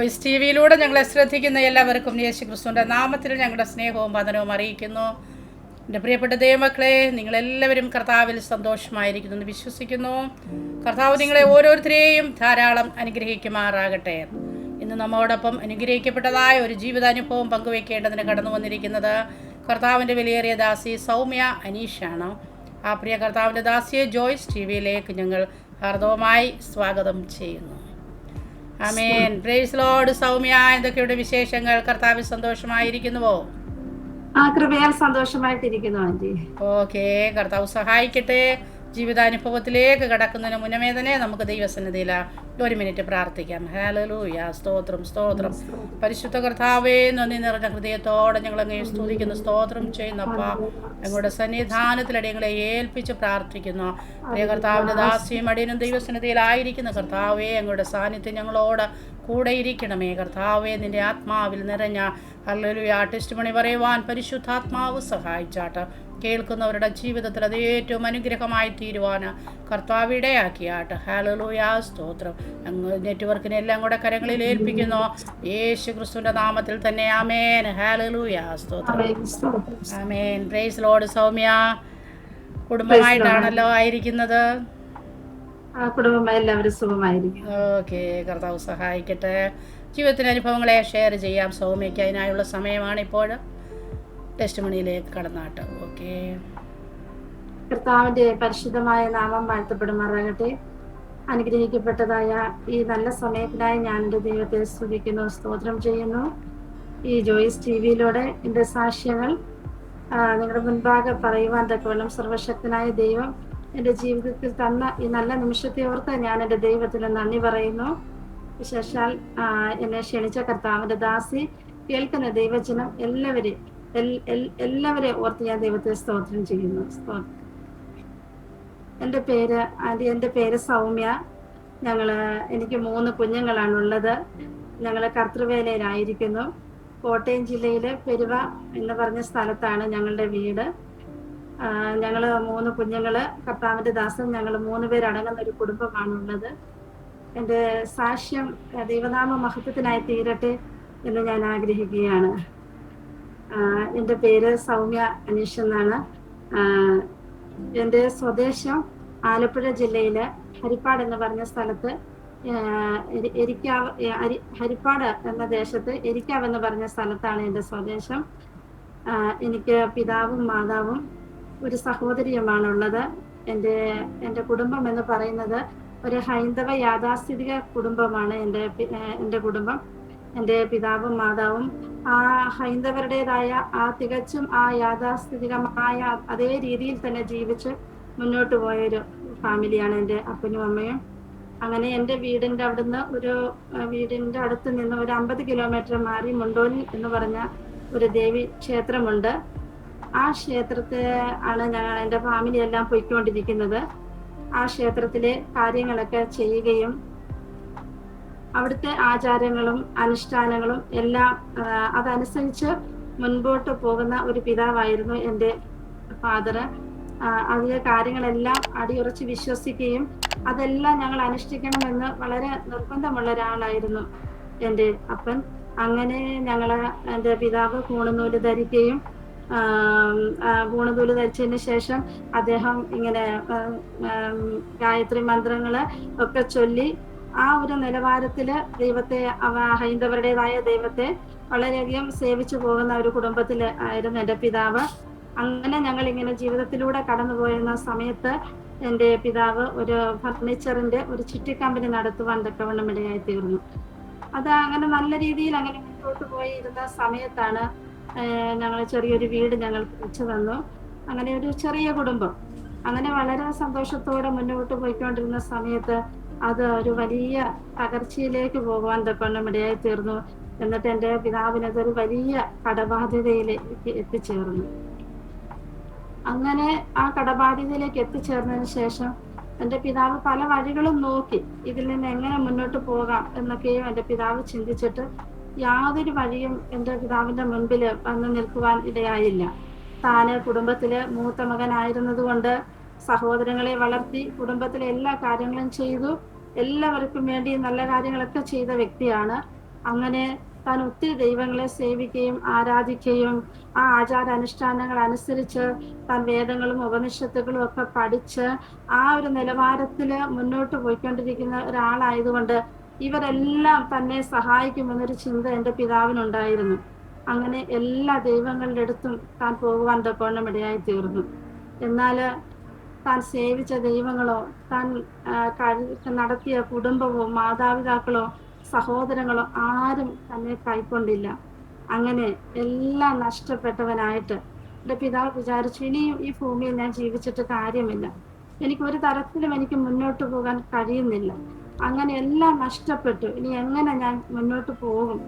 Joyce T വിയിലൂടെ ഞങ്ങളെ ശ്രദ്ധിക്കുന്ന എല്ലാവർക്കും യേശു ക്രിസ്തുവിൻ്റെ നാമത്തിൽ ഞങ്ങളുടെ സ്നേഹവും വന്ദനവും അറിയിക്കുന്നു. എൻ്റെ പ്രിയപ്പെട്ട ദൈവമക്കളെ, നിങ്ങളെല്ലാവരും കർത്താവിൽ സന്തോഷമായിരിക്കുന്നു വിശ്വസിക്കുന്നു. കർത്താവ് നിങ്ങളെ ഓരോരുത്തരെയും ധാരാളം അനുഗ്രഹിക്കുമാറാകട്ടെ. ഇന്ന് നമ്മോടൊപ്പം അനുഗ്രഹിക്കപ്പെട്ടതായ ഒരു ജീവിതാനുഭവം പങ്കുവയ്ക്കേണ്ടതിന് കടന്നു വന്നിരിക്കുന്നത് കർത്താവിൻ്റെ വിലയേറിയ ദാസി സൗമ്യ അനീഷാണ്. ആ പ്രിയ കർത്താവിൻ്റെ ദാസിയെ ജോയ്സ് ടി വിയിലേക്ക് ഞങ്ങൾ ഹാർദവമായി സ്വാഗതം ചെയ്യുന്നു. ആമേൻ. Praise Lord. സൗമ്യ, എന്തൊക്കെയുടെ വിശേഷങ്ങൾ? കർത്താവിൽ സന്തോഷമായിരിക്കുന്നുവോ? കൃപയാൽ സന്തോഷമായിട്ടിരിക്കുന്നു ആന്റി. ഓക്കെ, കർത്താവ് സഹായിക്കട്ടെ. ജീവിതാനുഭവത്തിലേക്ക് കടക്കുന്നതിന് മുന്നമേ തന്നെ നമുക്ക് ദൈവസന്നിധിയിൽ ഒരു മിനിറ്റ് പ്രാർത്ഥിക്കാം. ഹല്ലേലൂയ. സ്തോത്രം, സ്തോത്രം. പരിശുദ്ധ കർത്താവേ, നന്ദി നിറഞ്ഞ ഹൃദയത്തോടെ ഞങ്ങളങ്ങേ സ്തുതിക്കുന്നു, സ്തോത്രം ചെയ്യുന്നപ്പ. ഞങ്ങളുടെ സന്നിധാനത്തിലടി ഞങ്ങളെ ഏൽപ്പിച്ച് പ്രാർത്ഥിക്കുന്നു. പ്രിയ കർത്താവിൻ്റെ ദാസിയും അടിയനും ദൈവസന്നിധിയിലായിരിക്കുന്ന കർത്താവേ, ഞങ്ങളുടെ സാന്നിധ്യം ഞങ്ങളോട് കൂടെ ഇരിക്കണമേ. കർത്താവേ, നിന്റെ ആത്മാവിൽ നിറഞ്ഞ ഹല്ലേലൂയ ടെസ്റ്റ് മണി പറയുവാൻ പരിശുദ്ധാത്മാവ് സഹായിച്ചാട്ട് കേൾക്കുന്നവരുടെ ജീവിതത്തിൽ അത് ഏറ്റവും അനുഗ്രഹമായി തീരുവാൻ കർത്താവ് ഇടയാക്കിയാട്ട്. ഹല്ലേലൂയ. സ്തോത്രം. അങ്ങ് നെറ്റ്വർക്കിനെ എല്ലാം കൂടെ കരങ്ങളിൽ ഏൽപ്പിക്കുന്നു യേശു ക്രിസ്തുവിൻ്റെ നാമത്തിൽ തന്നെ. ആമേൻ. ഹല്ലേലൂയ. സ്തോത്രം. ആമേൻ. Praise Lord. സൗമ്യ, കുടുംബമായിട്ടാണല്ലോ ആയിരിക്കുന്നത്? കുടുംബമായി എല്ലാവരും സുഖമായിരിക്കും. ഓക്കെ, കർത്താവ് സഹായിക്കട്ടെ. ജീവിതത്തിൻ്റെ അനുഭവങ്ങളെ ഷെയർ ചെയ്യാം സൗമ്യയ്ക്ക്. അതിനായുള്ള സമയമാണ് ഇപ്പോൾ. ടെസ്റ്റ് മണിയിലേക്ക് കടന്നാട്ട്. ഓക്കെ. കർത്താവിന്റെ പരിശുദ്ധമായ നാമം വാഴ്ത്തപ്പെടുമാറാകട്ടെ. അനുഗ്രഹിക്കപ്പെട്ടതായ ഈ നല്ല സമയത്തിനായി ഞാൻ എൻ്റെ ദൈവത്തെ സ്തുതിക്കുന്നു, സ്തോത്രം ചെയ്യുന്നു. ഈ ജോയ്സ് ടി വിയിലൂടെ എൻ്റെ സാക്ഷ്യങ്ങൾ നിങ്ങളുടെ മുൻപാകെ പറയുവാൻ തക്കവണ്ണം സർവശക്തനായ ദൈവം എൻ്റെ ജീവിതത്തിൽ തന്ന ഈ നല്ല നിമിഷത്തെ ഓർത്ത് ഞാൻ എൻ്റെ ദൈവത്തിന് നന്ദി പറയുന്നു. വിശേഷാൽ എന്നെ ക്ഷണിച്ച കർത്താവിൻ്റെ ദാസി, കേൾക്കുന്ന ദൈവജനം എല്ലാവരെയും ഓർത്ത് ഞാൻ ദൈവത്തെ സ്തോത്രം ചെയ്യുന്നു. എൻ്റെ പേര് സൗമ്യ. എനിക്ക് 3 കുഞ്ഞുങ്ങളാണുള്ളത്. ഞങ്ങൾ കർത്തൃവേലയിലായിരിക്കുന്നു. കോട്ടയം ജില്ലയിലെ പെരുവ എന്ന് പറഞ്ഞ സ്ഥലത്താണ് ഞങ്ങളുടെ വീട്. ഞങ്ങൾ 3 കുഞ്ഞുങ്ങള്, കർത്താവിൻ്റെ ദാസൻ, ഞങ്ങൾ 3 പേരടങ്ങുന്ന ഒരു കുടുംബമാണുള്ളത്. എൻ്റെ സാക്ഷ്യം ദൈവനാമ മഹത്വത്തിനായി തീരട്ടെ എന്ന് ഞാൻ ആഗ്രഹിക്കുകയാണ്. എൻ്റെ പേര് സൗമ്യ അനീഷ് എന്നാണ്. എൻ്റെ സ്വദേശം ആലപ്പുഴ ജില്ലയിലെ ഹരിപ്പാട് എന്ന് പറഞ്ഞ സ്ഥലത്ത്, ഹരിപ്പാട് എന്ന ദേശത്ത് എരിക്കാവ് എന്ന് പറഞ്ഞ സ്ഥലത്താണ് എൻ്റെ സ്വദേശം. എനിക്ക് പിതാവും മാതാവും ഒരു സഹോദരിയുമാണുള്ളത്. എൻ്റെ കുടുംബം എന്ന് പറയുന്നത് ഒരു ഹൈന്ദവ യാഥാസ്ഥിതിക കുടുംബമാണ്. എൻ്റെ കുടുംബം, എൻ്റെ പിതാവും മാതാവും ആ ഹൈന്ദവരുടേതായ തികച്ചും യാഥാസ്ഥിതികമായ അതേ രീതിയിൽ തന്നെ ജീവിച്ച് മുന്നോട്ട് പോയൊരു ഫാമിലിയാണ് എൻ്റെ അപ്പനും അമ്മയും. അങ്ങനെ എൻ്റെ വീടിൻ്റെ അടുത്ത് നിന്ന് ഒരു 50 കിലോമീറ്റർ മാറി മുണ്ടോലി എന്ന് പറഞ്ഞ ഒരു ദേവി ക്ഷേത്രമുണ്ട്. ആ ക്ഷേത്രത്തെ ആണ് എൻ്റെ ഫാമിലി എല്ലാം പോയിക്കൊണ്ടിരിക്കുന്നത്. ആ ക്ഷേത്രത്തിലെ കാര്യങ്ങളൊക്കെ ചെയ്യുകയും അവിടുത്തെ ആചാരങ്ങളും അനുഷ്ഠാനങ്ങളും എല്ലാം അതനുസരിച്ച് മുൻപോട്ട് പോകുന്ന ഒരു പിതാവായിരുന്നു എൻ്റെ ഫാദർ. അതിലെ കാര്യങ്ങളെല്ലാം അടിയുറച്ച് വിശ്വസിക്കുകയും അതെല്ലാം ഞങ്ങൾ അനുഷ്ഠിക്കണമെന്ന് വളരെ നിർബന്ധമുള്ള ഒരാളായിരുന്നു എൻ്റെ അപ്പൻ. അങ്ങനെ എൻ്റെ പിതാവ് പൂണനൂല് ധരിക്കുകയും പൂണനൂല് ധരിച്ചതിന് ശേഷം അദ്ദേഹം ഇങ്ങനെ ഗായത്രി മന്ത്രങ്ങള് ഒക്കെ ചൊല്ലി ആ ഒരു നിലവാരത്തില് ഹൈന്ദവരുടേതായ ദൈവത്തെ വളരെയധികം സേവിച്ചു പോകുന്ന ഒരു കുടുംബത്തിൽ ആയിരുന്നു എൻ്റെ പിതാവ്. അങ്ങനെ ഞങ്ങൾ ഇങ്ങനെ ജീവിതത്തിലൂടെ കടന്നു പോയിരുന്ന സമയത്ത് എൻ്റെ പിതാവ് ഒരു ഫർണിച്ചറിന്റെ ഒരു ചിട്ടി കമ്പനി നടത്തുവാൻ തക്കവണ്ണം ഇടയായി തീർന്നു. അത് അങ്ങനെ നല്ല രീതിയിൽ അങ്ങനെ മുന്നോട്ട് പോയിരുന്ന സമയത്താണ് ഞങ്ങൾ ചെറിയൊരു വീട് ഞങ്ങൾക്ക് വെച്ചു തന്നു. അങ്ങനെ ഒരു ചെറിയ കുടുംബം അങ്ങനെ വളരെ സന്തോഷത്തോടെ മുന്നോട്ട് പോയിക്കൊണ്ടിരുന്ന സമയത്ത് അത് ഒരു വലിയ തകർച്ചയിലേക്ക് പോകാൻ തക്കവണ്ണം ഇടയായി തീർന്നു. എന്നിട്ട് എൻ്റെ പിതാവിന് അതൊരു വലിയ കടബാധ്യതയിലേക്ക് എത്തിച്ചേർന്നു. അങ്ങനെ ആ കടബാധ്യതയിലേക്ക് എത്തിച്ചേർന്നതിന് ശേഷം എൻ്റെ പിതാവ് പല വഴികളും നോക്കി ഇതിൽ നിന്ന് എങ്ങനെ മുന്നോട്ട് പോകാം എന്നൊക്കെയും എൻ്റെ പിതാവ് ചിന്തിച്ചിട്ട് യാതൊരു വഴിയും എൻ്റെ പിതാവിൻ്റെ മുൻപിൽ വന്ന് നിൽക്കുവാൻ ഇടയായില്ല. താന് കുടുംബത്തിലെ മൂത്ത മകനായിരുന്നത് കൊണ്ട് സഹോദരങ്ങളെ വളർത്തി കുടുംബത്തിലെ എല്ലാ കാര്യങ്ങളും ചെയ്തു. എല്ലാവർക്കും വേണ്ടി നല്ല കാര്യങ്ങളൊക്കെ ചെയ്ത വ്യക്തിയാണ്. അങ്ങനെ താൻ ഒത്തിരി ദൈവങ്ങളെ സേവിക്കുകയും ആരാധിക്കുകയും ആ ആചാരാനുഷ്ഠാനങ്ങൾ അനുസരിച്ച് താൻ വേദങ്ങളും ഉപനിഷത്തുകളും ഒക്കെ പഠിച്ച് ആ ഒരു നിലവാരത്തില് മുന്നോട്ട് പോയിക്കൊണ്ടിരിക്കുന്ന ഒരാളായതുകൊണ്ട് ഇവരെല്ലാം തന്നെ സഹായിക്കുമെന്നൊരു ചിന്ത എൻ്റെ പിതാവിനുണ്ടായിരുന്നു. അങ്ങനെ എല്ലാ ദൈവങ്ങളുടെ അടുത്തും താൻ പോകുവാൻ തക്കവണ്ണം ഇടയായി തീർന്നു. എന്നാല് താൻ സേവിച്ച ദൈവങ്ങളോ താൻ നടത്തിയ കുടുംബമോ മാതാപിതാക്കളോ സഹോദരങ്ങളോ ആരും തന്നെ കൈക്കൊണ്ടില്ല. അങ്ങനെ എല്ലാം നഷ്ടപ്പെട്ടവനായിട്ട് എൻ്റെ പിതാവ് വിചാരിച്ചു, ഇനിയും ഈ ഭൂമിയിൽ ഞാൻ ജീവിച്ചിട്ട് കാര്യമില്ല, എനിക്ക് ഒരു തരത്തിലും എനിക്ക് മുന്നോട്ട് പോകാൻ കഴിയുന്നില്ല, അങ്ങനെ എല്ലാം നഷ്ടപ്പെട്ടു, ഇനി എങ്ങനെ ഞാൻ മുന്നോട്ട് പോകും?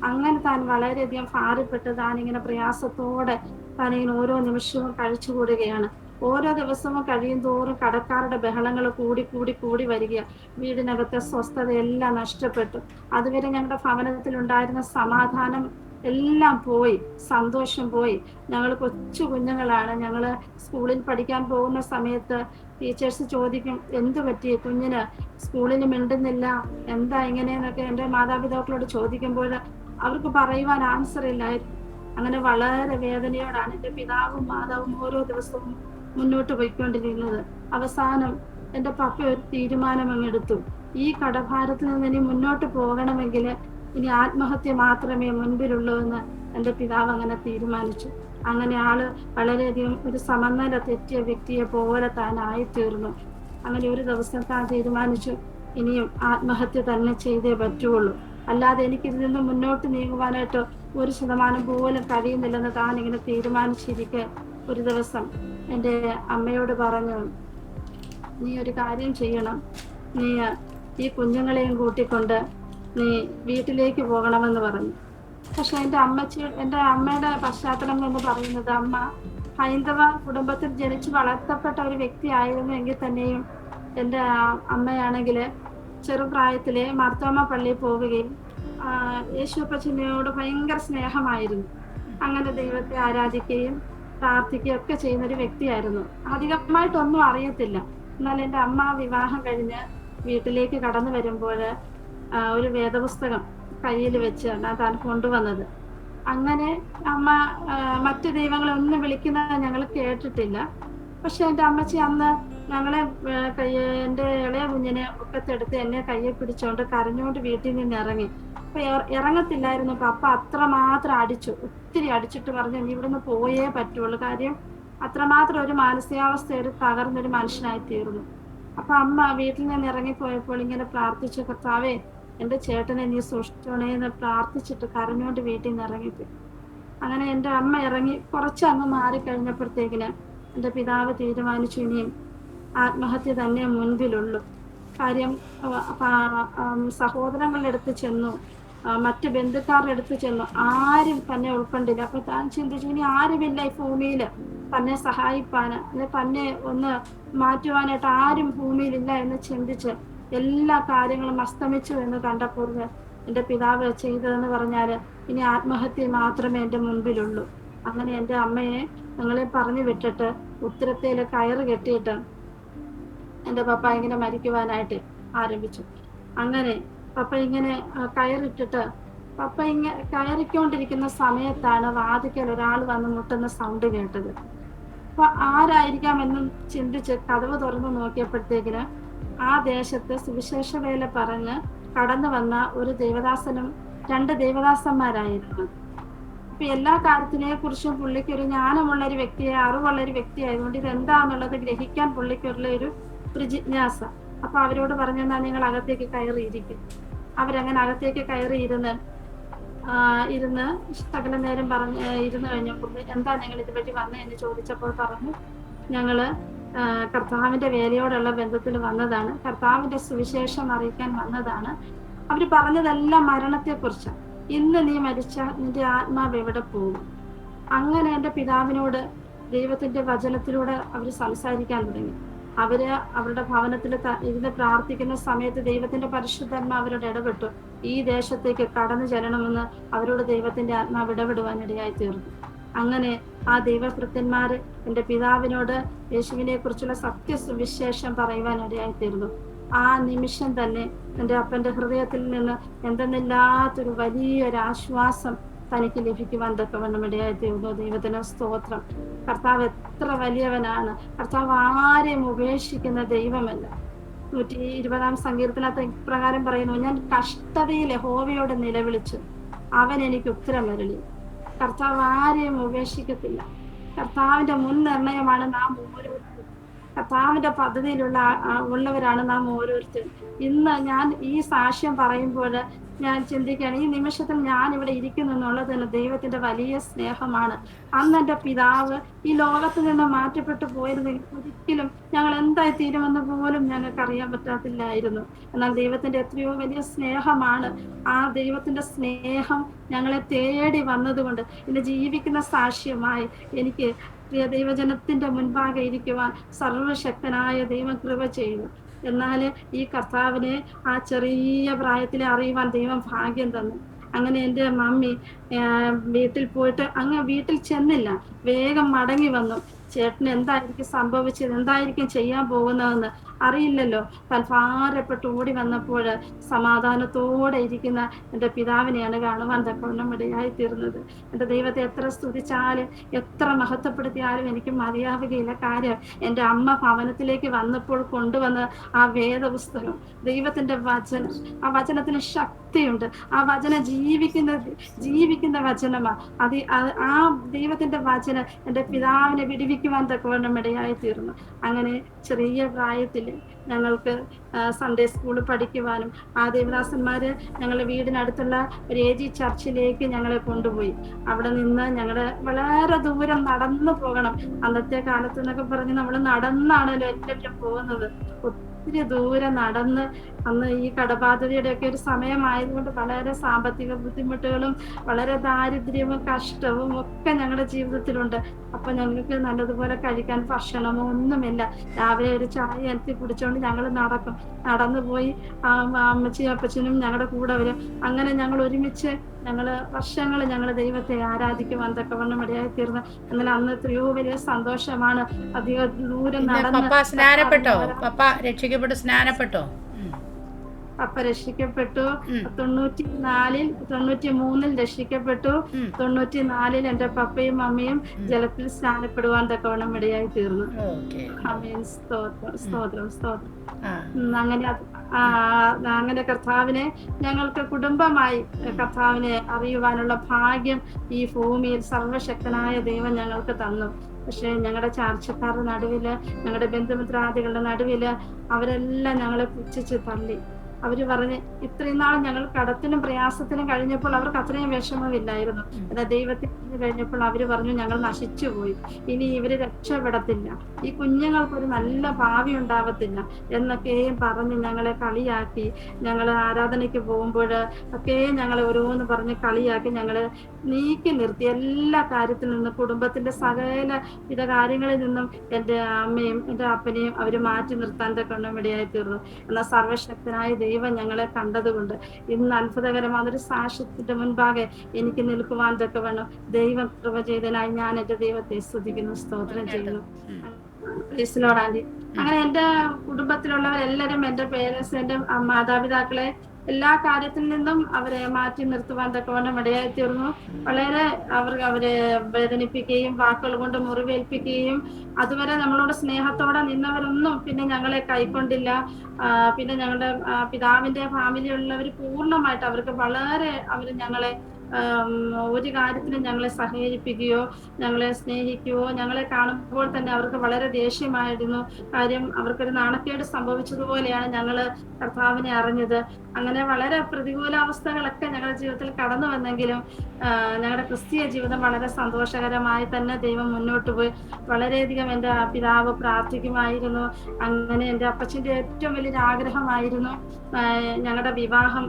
അങ്ങനെ താൻ വളരെയധികം ഭാരപ്പെട്ട് താനിങ്ങനെ പ്രയാസത്തോടെ താനിങ്ങനെ ഓരോ നിമിഷവും കഴിച്ചുകൂടുകയാണ്. ഓരോ ദിവസവും കഴിയും തോറും കടക്കാരുടെ ബഹളങ്ങൾ കൂടി കൂടി കൂടി വരിക. വീടിനകത്തെ സ്വസ്ഥത എല്ലാം നഷ്ടപ്പെട്ടു. അതുവരെ ഞങ്ങളുടെ ഭവനത്തിൽ ഉണ്ടായിരുന്ന സമാധാനം എല്ലാം പോയി, സന്തോഷം പോയി. ഞങ്ങൾ കൊച്ചു കുഞ്ഞുങ്ങളാണ്. ഞങ്ങൾ സ്കൂളിൽ പഠിക്കാൻ പോകുന്ന സമയത്ത് ടീച്ചേഴ്സ് ചോദിക്കും, എന്തു പറ്റി കുഞ്ഞിന്, സ്കൂളിൽ മിണ്ടുന്നില്ല, എന്താ ഇങ്ങനെയെന്നൊക്കെ എൻ്റെ മാതാപിതാക്കളോട് ചോദിക്കുമ്പോൾ അവർക്ക് പറയുവാൻ ആൻസർ ഇല്ലായിരുന്നു. അങ്ങനെ വളരെ വേദനയോടാണ് എൻ്റെ പിതാവും മാതാവും ഓരോ ദിവസവും മുന്നോട്ട് പോയിക്കൊണ്ടിരുന്നത്. അവസാനം എൻ്റെ പപ്പ ഒരു തീരുമാനം അങ്ങെടുത്തു. ഈ കടഭാരത്തിൽ നിന്ന് ഇനി മുന്നോട്ട് പോകണമെങ്കിൽ ഇനി ആത്മഹത്യ മാത്രമേ മുൻപിലുള്ളൂ എന്ന് എൻ്റെ പിതാവ് അങ്ങനെ തീരുമാനിച്ചു. അങ്ങനെ ആള് വളരെയധികം ഒരു സമനില തെറ്റിയ വ്യക്തിയെ പോലെ താൻ ആയിത്തീർന്നു. അങ്ങനെ ഒരു ദിവസം താൻ തീരുമാനിച്ചു, ഇനിയും ആത്മഹത്യ തന്നെ ചെയ്തേ പറ്റുള്ളൂ, അല്ലാതെ എനിക്കിതിൽ നിന്ന് മുന്നോട്ട് നീങ്ങുവാനായിട്ട് 1% പോലും കഴിയുന്നില്ലെന്ന് താൻ ഇങ്ങനെ തീരുമാനിച്ചിരിക്കെ ഒരു ദിവസം എൻ്റെ അമ്മയോട് പറഞ്ഞു, നീ ഒരു കാര്യം ചെയ്യണം, നീ ഈ കുഞ്ഞുങ്ങളെയും കൂട്ടിക്കൊണ്ട് നീ വീട്ടിലേക്ക് പോകണമെന്ന് പറഞ്ഞു. പക്ഷെ എൻ്റെ അമ്മയുടെ പശ്ചാത്തലം എന്ന് പറയുന്നത്, അമ്മ ഹൈന്ദവ കുടുംബത്തിൽ ജനിച്ചു വളർത്തപ്പെട്ട ഒരു വ്യക്തി ആയിരുന്നു എങ്കിൽ തന്നെയും എൻ്റെ അമ്മയാണെങ്കിൽ ചെറുപ്രായത്തിലെ മാർത്തോമ പള്ളിയിൽ പോവുകയും യേശുപ്പച്ചനോട് ഭയങ്കര സ്നേഹമായിരുന്നു. അങ്ങനെ ദൈവത്തെ ആരാധിക്കുകയും പ്രാർത്ഥിക്കുകയും ഒക്കെ ചെയ്യുന്ന ഒരു വ്യക്തിയായിരുന്നു. അധികമായിട്ടൊന്നും അറിയത്തില്ല. എന്നാൽ എൻ്റെ അമ്മ വിവാഹം കഴിഞ്ഞ് വീട്ടിലേക്ക് കടന്നു വരുമ്പോൾ ഒരു വേദപുസ്തകം കയ്യിൽ വെച്ച് താൻ കൊണ്ടുവന്നത്. അങ്ങനെ അമ്മ മറ്റു ദൈവങ്ങളെ ഒന്നും വിളിക്കുന്നത് ഞങ്ങൾ കേട്ടിട്ടില്ല. പക്ഷെ എൻ്റെ അമ്മച്ചി അന്ന് ഞങ്ങളെ എൻ്റെ ഇളയ കുഞ്ഞിനെ ഒക്കത്തെടുത്ത് എന്നെ കയ്യെ പിടിച്ചോണ്ട് കരഞ്ഞോണ്ട് വീട്ടിൽ നിന്ന് ഇറങ്ങി. അപ്പൊ ഇറങ്ങത്തില്ലായിരുന്നു. പപ്പ അത്രമാത്രം അടിച്ചു, ഒത്തിരി അടിച്ചിട്ട് പറഞ്ഞു, നീ ഇവിടുന്ന് പോയേ പറ്റുള്ളൂ. കാര്യം അത്രമാത്രം ഒരു മാനസികാവസ്ഥ തകർന്നൊരു മനുഷ്യനായി തീർന്നു. അപ്പൊ അമ്മ വീട്ടിൽ നിന്ന് ഇറങ്ങിപ്പോയപ്പോൾ ഇങ്ങനെ പ്രാർത്ഥിച്ചു, കർത്താവേ എൻ്റെ ചേട്ടനെ നീ സൂക്ഷിച്ചോണേ എന്ന് പ്രാർത്ഥിച്ചിട്ട് കരഞ്ഞോണ്ട് വീട്ടിൽ നിന്ന് ഇറങ്ങിപ്പോയി. അങ്ങനെ എൻ്റെ അമ്മ ഇറങ്ങി കുറച്ച് അങ്ങ് മാറിക്കഴിഞ്ഞപ്പോഴത്തേക്കിന് എൻ്റെ പിതാവ് തീരുമാനിച്ചു, ഇനിയും ആത്മഹത്യ തന്നെ മുൻപിലുള്ളൂ. കാര്യം സഹോദരങ്ങളുടെ അടുത്ത് ചെന്നു, മറ്റ് ബന്ധുക്കാരുടെ അടുത്ത് ചെന്നു, ആരും തന്നെ ഉൾക്കൊണ്ടില്ല. അപ്പൊ താൻ ചിന്തിച്ചു, ഇനി ആരുമില്ല ഈ ഭൂമിയിൽ തന്നെ സഹായിപ്പാന്, തന്നെ ഒന്ന് മാറ്റുവാനായിട്ട് ആരും ഭൂമിയിലില്ല എന്ന് ചിന്തിച്ച് എല്ലാ കാര്യങ്ങളും അസ്തമിച്ചു എന്ന് കണ്ടപ്പോൾ എൻ്റെ പിതാവ് ചെയ്തതെന്ന് പറഞ്ഞാൽ, ഇനി ആത്മഹത്യ മാത്രമേ എൻ്റെ മുൻപിലുള്ളൂ. അങ്ങനെ എൻ്റെ അമ്മയെ ഞങ്ങളെ പറഞ്ഞു വിട്ടിട്ട് ഉത്തരത്തേൽ കയറ് കെട്ടിയിട്ട് എൻ്റെ പപ്പ ഇങ്ങനെ മരിക്കുവാനായിട്ട് ആരംഭിച്ചു. അങ്ങനെ പപ്പ ഇങ്ങനെ കയറിട്ടിട്ട് പപ്പ ഇങ്ങനെ കയറിക്കൊണ്ടിരിക്കുന്ന സമയത്താണ് വാതിക്കൽ ഒരാൾ വന്ന് മുട്ടുന്ന സൗണ്ട് കേട്ടത്. അപ്പൊ ആരായിരിക്കാമെന്നും ചിന്തിച്ച് കതവ് തുറന്നു നോക്കിയപ്പോഴത്തേക്കിന് ആ ദേശത്ത് സുവിശേഷ വേല പറഞ്ഞ് കടന്നു വന്ന ഒരു ദേവദാസനും 2 ദേവദാസന്മാരായിരുന്നു. അപ്പൊ എല്ലാ കാര്യത്തിനെ കുറിച്ചും പുള്ളിക്ക് ഒരു ജ്ഞാനമുള്ള ഒരു വ്യക്തിയെ, അറിവുള്ള ഒരു വ്യക്തി ആയതുകൊണ്ട് ഇതെന്താന്നുള്ളത് ഗ്രഹിക്കാൻ പുള്ളിക്കുള്ള ഒരു ജിജ്ഞാസ. അപ്പൊ അവരോട് പറഞ്ഞെന്നാ നിങ്ങൾ അകത്തേക്ക് കയറിയിരിക്കും. അവരങ്ങനെ അകത്തേക്ക് കയറി ഇരുന്ന് സകല നേരം ഇരുന്ന് കഴിഞ്ഞപ്പോൾ, എന്താ നിങ്ങൾ ഇതുവഴി വന്നതെന്ന് ചോദിച്ചപ്പോൾ പറഞ്ഞു, ഞങ്ങള് കർത്താവിന്റെ വേലയോടുള്ള ബന്ധത്തിൽ വന്നതാണ്, കർത്താവിന്റെ സുവിശേഷം അറിയിക്കാൻ വന്നതാണ്. അവര് പറഞ്ഞതെല്ലാം മരണത്തെക്കുറിച്ചാണ്. ഇന്ന് നീ മരിച്ചാൽ നിന്റെ ആത്മാവ് എവിടെ പോകും? അങ്ങനെ എൻ്റെ പിതാവിനോട് ദൈവത്തിന്റെ വചനത്തിലൂടെ അവർ സംസാരിക്കാൻ തുടങ്ങി. അവരുടെ ഭവനത്തിൽ ഇരുന്ന് പ്രാർത്ഥിക്കുന്ന സമയത്ത് ദൈവത്തിന്റെ പരിശുദ്ധാത്മാവ് അവരോട് ഇടപെട്ടു. ഈ ദേശത്തേക്ക് കടന്നു ചെല്ലണമെന്ന് അവരോട് ദൈവത്തിന്റെ ആത്മാവ് ഇടപെടുവാനിടയായി തീർന്നു. അങ്ങനെ ആ ദൈവഭൃത്യന്മാര് എൻ്റെ പിതാവിനോട് യേശുവിനെ കുറിച്ചുള്ള സത്യസുവിശേഷം പറയുവാനിടയായി തീർന്നു. ആ നിമിഷം തന്നെ എൻ്റെ അപ്പൻ്റെ ഹൃദയത്തിൽ നിന്ന് എന്തെന്നില്ലാത്തൊരു വലിയൊരു ആശ്വാസം തനിക്ക് ലഭിക്കുവാൻ തക്കവണ്ണം ഇടയായി തീർന്നു. ദൈവത്തിന് സ്തോത്രം. കർത്താവ് എത്ര വലിയവനാണ്. കർത്താവ് ആരെയും ഉപേക്ഷിക്കുന്ന ദൈവമല്ല. 120 സങ്കീർത്തനത്തെ ഇപ്രകാരം പറയുന്നു, ഞാൻ കഷ്ടതയിൽ യഹോവയോട് നിലവിളിച്ചു, അവൻ എനിക്ക് ഉത്തരമരുളി. കർത്താവ് ആരെയും ഉപേക്ഷിക്കത്തില്ല. കർത്താവിന്റെ മുൻ നിർണയമാണ് നാം ഓരോരുത്തരും. കർത്താവിന്റെ പദ്ധതിയിലുള്ള ഉള്ളവരാണ് നാം ഓരോരുത്തരും. ഇന്ന് ഞാൻ ഈ സാക്ഷ്യം പറയുമ്പോൾ ഞാൻ ചിന്തിക്കുകയാണ്, ഈ നിമിഷത്തിൽ ഞാൻ ഇവിടെ ഇരിക്കുന്നു എന്നുള്ളത് തന്നെ ദൈവത്തിന്റെ വലിയ സ്നേഹമാണ്. അന്ന് എൻ്റെ പിതാവ് ഈ ലോകത്ത് നിന്ന് മാറ്റപ്പെട്ടു പോയിരുന്നെങ്കിൽ ഒരിക്കലും ഞങ്ങൾ എന്തായി തീരുമെന്ന് പോലും ഞങ്ങൾക്ക് അറിയാൻ പറ്റാത്തില്ലായിരുന്നു. എന്നാൽ ദൈവത്തിന്റെ എത്രയോ വലിയ സ്നേഹമാണ്. ആ ദൈവത്തിന്റെ സ്നേഹം ഞങ്ങളെ തേടി വന്നതുകൊണ്ട് ഇന്ന് ജീവിക്കുന്ന സാക്ഷ്യമായി എനിക്ക് പ്രിയ ദൈവജനത്തിന്റെ മുൻപാകെ ഇരിക്കുവാൻ സർവശക്തനായ ദൈവം കൃപ ചെയ്തു. എന്നാൽ ഈ കർത്താവിനെ ആ ചെറിയ പ്രായത്തിൽ അറിയുവാൻ ദൈവം ഭാഗ്യം തന്നു. അങ്ങനെ എൻ്റെ മമ്മി വീട്ടിൽ പോയിട്ട് അങ്ങ് വീട്ടിൽ ചെന്നില്ല, വേഗം മടങ്ങി വന്നു. ചേട്ടന് എന്തായിരിക്കും സംഭവിച്ചത്, എന്തായിരിക്കും ചെയ്യാൻ പോകുന്നതെന്ന് അറിയില്ലല്ലോ. താൻ ഭാരപ്പെട്ട് ഓടി വന്നപ്പോൾ സമാധാനത്തോടെ ഇരിക്കുന്ന എൻ്റെ പിതാവിനെയാണ് കാണുവാൻ തക്കവണ്ണം ഇടയായി തീർന്നത്. എൻ്റെ ദൈവത്തെ എത്ര സ്തുതിച്ചാലും എത്ര മഹത്വപ്പെടുത്തിയാലും എനിക്ക് മതിയാവുകയില്ല. കാര്യം എൻ്റെ അമ്മ ഭവനത്തിലേക്ക് വന്നപ്പോൾ കൊണ്ടുവന്ന ആ വേദപുസ്തകം, ദൈവത്തിന്റെ വചനം, ആ വചനത്തിന് ശക്തിയുണ്ട്. ആ വചനം ജീവിക്കുന്ന വചനമാ. ആ ദൈവത്തിന്റെ വചനം എൻ്റെ പിതാവിനെ വിടുവിക്കുവാൻ തക്കവണ്ണം ഇടയായി തീർന്നു. അങ്ങനെ ചെറിയ പ്രായത്തിൽ ഞങ്ങൾക്ക് സൺഡേ സ്കൂളിൽ പഠിക്കുവാനും ആ ദേവദാസന്മാര് ഞങ്ങളുടെ വീടിനടുത്തുള്ള ഒരു AG ചർച്ചിലേക്ക് ഞങ്ങളെ കൊണ്ടുപോയി. അവിടെ നിന്ന് ഞങ്ങളുടെ വളരെ ദൂരം നടന്നു പോകണം. അന്നത്തെ കാലത്ത് എന്നൊക്കെ പറഞ്ഞ് നമ്മൾ നടന്നാണല്ലോ എല്ലാവരും പോകുന്നത്. ഒത്തിരി ദൂരം നടന്ന്, അന്ന് ഈ കടബാധ്യതയുടെ ഒക്കെ ഒരു സമയമായതുകൊണ്ട് വളരെ സാമ്പത്തിക ബുദ്ധിമുട്ടുകളും വളരെ ദാരിദ്ര്യവും കഷ്ടവും ഒക്കെ ഞങ്ങളുടെ ജീവിതത്തിലുണ്ട്. അപ്പൊ ഞങ്ങൾക്ക് നല്ലതുപോലെ കഴിക്കാൻ ഭക്ഷണമോ ഒന്നുമില്ല. രാവിലെ ഒരു ചായ എത്തി കുടിച്ചോണ്ട് ഞങ്ങൾ നടന്നു പോയി അമ്മച്ചിയും അപ്പച്ചനും ഞങ്ങളുടെ കൂടെ വരും. അങ്ങനെ ഞങ്ങൾ ഒരുമിച്ച് വർഷങ്ങൾ ഞങ്ങൾ ദൈവത്തെ ആരാധിക്കുവാൻ തക്കവണ്ണം ഇടയായി തീർന്നു. എന്നാൽ അന്ന് എത്രയോ വലിയ സന്തോഷമാണ്. അധികം ദൂരം നടന്ന് സ്നാനപ്പെട്ടോ? പപ്പ രക്ഷിക്കപ്പെട്ടു, സ്നാനപ്പെട്ടോ? പപ്പ രക്ഷിക്കപ്പെട്ടു. 93 രക്ഷിക്കപ്പെട്ടു. 94 എൻ്റെ പപ്പയും മമ്മിയും ജലത്തിൽ സ്നാനപ്പെടുവാൻ തക്കവണ്ണം ഇടയായി തീർന്നു. സ്തോത്രം. അങ്ങനെ കർത്താവിനെ ഞങ്ങൾക്ക് കുടുംബമായി കർത്താവിനെ അറിയുവാനുള്ള ഭാഗ്യം ഈ ഭൂമിയിൽ സർവശക്തനായ ദൈവം ഞങ്ങൾക്ക് തന്നു. പക്ഷെ ഞങ്ങളുടെ ചാർച്ചക്കാരുടെ നടുവില്, ഞങ്ങളുടെ ബന്ധുമിത്രാദികളുടെ നടുവില് അവരെല്ലാം ഞങ്ങളെ പുച്ഛിച്ച് തള്ളി. അവര് പറഞ്ഞ് ഇത്രയും നാൾ ഞങ്ങൾ കടത്തിനും പ്രയാസത്തിനും കഴിഞ്ഞപ്പോൾ അവർക്ക് അത്രയും വിഷമമില്ലായിരുന്നു. എന്നാൽ ദൈവത്തിന് കഴിഞ്ഞപ്പോൾ അവര് പറഞ്ഞു ഞങ്ങൾ നശിച്ചുപോയി, ഇനി ഇവര് രക്ഷപ്പെടത്തില്ല, ഈ കുഞ്ഞുങ്ങൾക്കൊരു നല്ല ഭാവി ഉണ്ടാവത്തില്ല എന്നൊക്കെയും പറഞ്ഞ് ഞങ്ങളെ കളിയാക്കി. ഞങ്ങൾ ആരാധനയ്ക്ക് പോകുമ്പോൾ ഒക്കെയും ഞങ്ങളെ ഓരോന്ന് പറഞ്ഞ് കളിയാക്കി ഞങ്ങളെ നീക്കി നിർത്തി. എല്ലാ കാര്യത്തിൽ നിന്നും, കുടുംബത്തിന്റെ സകല വിധ കാര്യങ്ങളിൽ നിന്നും എൻ്റെ അമ്മയും എൻ്റെ അപ്പനെയും അവര് മാറ്റി നിർത്താൻ തക്കൊണ്ട് ഇടയായി തീർന്നു. എന്നാൽ സർവശക്തനായ ദൈവം ഞങ്ങളെ കണ്ടതുകൊണ്ട് ഇന്ന് അത്ഭുതകരമായൊരു സാക്ഷ്യത്തിന്റെ മുൻപാകെ എനിക്ക് നിൽക്കുവാൻ തക്കവണ്ണം ദൈവം കൃപ ചെയ്തതിനായി ഞാൻ എൻ്റെ ദൈവത്തെ സ്തുതിക്കുന്നു, സ്തോത്രം ചെയ്യുന്നു. ആന്റി, അങ്ങനെ എൻ്റെ കുടുംബത്തിലുള്ളവരെല്ലാരും, എൻ്റെ പേരൻസ്, എൻ്റെ മാതാപിതാക്കളെ എല്ലാ കാര്യത്തിൽ നിന്നും അവരെ മാറ്റി നിർത്തുവാൻ തക്കവണ്ണം ഇടയായി തീർന്നു. വളരെ അവരെ വേദനിപ്പിക്കുകയും വാക്കുകൾ കൊണ്ട് മുറിവേൽപ്പിക്കുകയും അതുവരെ നമ്മളോട് സ്നേഹത്തോടെ നിന്നവരൊന്നും പിന്നെ ഞങ്ങളെ കൈക്കൊണ്ടില്ല. പിന്നെ ഞങ്ങളുടെ പിതാവിന്റെ ഫാമിലിയുള്ളവർ പൂർണ്ണമായിട്ട് അവർക്ക് വളരെ ഞങ്ങളെ ഒരു കാര്യത്തിനും ഞങ്ങളെ സഹകരിപ്പിക്കുകയോ ഞങ്ങളെ സ്നേഹിക്കുകയോ, ഞങ്ങളെ കാണുമ്പോൾ തന്നെ അവർക്ക് വളരെ ദേഷ്യമായിരുന്നു. കാര്യം അവർക്കൊരു നാണക്കേട് സംഭവിച്ചതുപോലെയാണ് ഞങ്ങൾ കർത്താവിനെ അറിഞ്ഞത്. അങ്ങനെ വളരെ പ്രതികൂലാവസ്ഥകളൊക്കെ ഞങ്ങളുടെ ജീവിതത്തിൽ കടന്നു വന്നെങ്കിലും ഞങ്ങളുടെ ക്രിസ്തീയ ജീവിതം വളരെ സന്തോഷകരമായി തന്നെ ദൈവം മുന്നോട്ട് പോയി. വളരെയധികം എൻ്റെ പിതാവ് പ്രാർത്ഥിക്കുമായിരുന്നു. അങ്ങനെ എൻ്റെ അപ്പച്ചൻ്റെ ഏറ്റവും വലിയൊരു ആഗ്രഹമായിരുന്നു ഞങ്ങളുടെ വിവാഹം.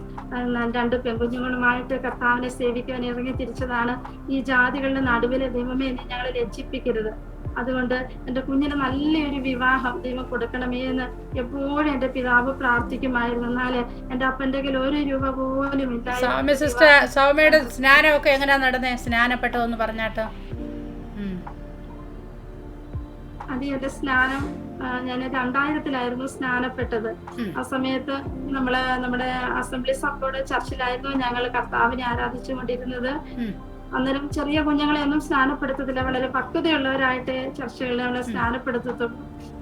2 പെൺകുഞ്ഞുങ്ങളുമായിട്ട് കർത്താവിനെ സേവിക്കാൻ ഇറങ്ങി തിരിച്ചതാണ്. ഈ ജാതികളുടെ നടുവിലെ ദൈവമേ എന്നെ ഞങ്ങളെ ലജ്ജിപ്പിക്കരുത്, അതുകൊണ്ട് എൻ്റെ കുഞ്ഞിന് നല്ലൊരു വിവാഹം ദൈവം കൊടുക്കണമേ എന്ന് എപ്പോഴും എൻ്റെ പിതാവ് പ്രാർത്ഥിക്കുമായിരുന്നു. എന്നാല് എൻ്റെ അപ്പൻ്റെ കയ്യിൽ 1 രൂപ പോലും ഇല്ല. സൗമ്യയുടെ സ്നാനമൊക്കെ എങ്ങനെയാ നടന്നേ? സ്നാനപ്പെട്ടതെന്ന് പറഞ്ഞാട്ടോ. അത് എൻ്റെ സ്നാനം ഞാൻ 2000-ലായിരുന്നു സ്നാനപ്പെട്ടത്. ആ സമയത്ത് നമ്മുടെ അസംബ്ലി സഭയുടെ ചർച്ചിലായിരുന്നു ഞങ്ങൾ കർത്താവിനെ ആരാധിച്ചുകൊണ്ടിരുന്നത്. അന്നേരം ചെറിയ കുഞ്ഞുങ്ങളെ ഒന്നും സ്നാനപ്പെടുത്തത്തില്ല, വളരെ പക്വതയുള്ളവരായിട്ട് ചർച്ചകളിൽ നമ്മളെ സ്നാനപ്പെടുത്തത്തുള്ളൂ.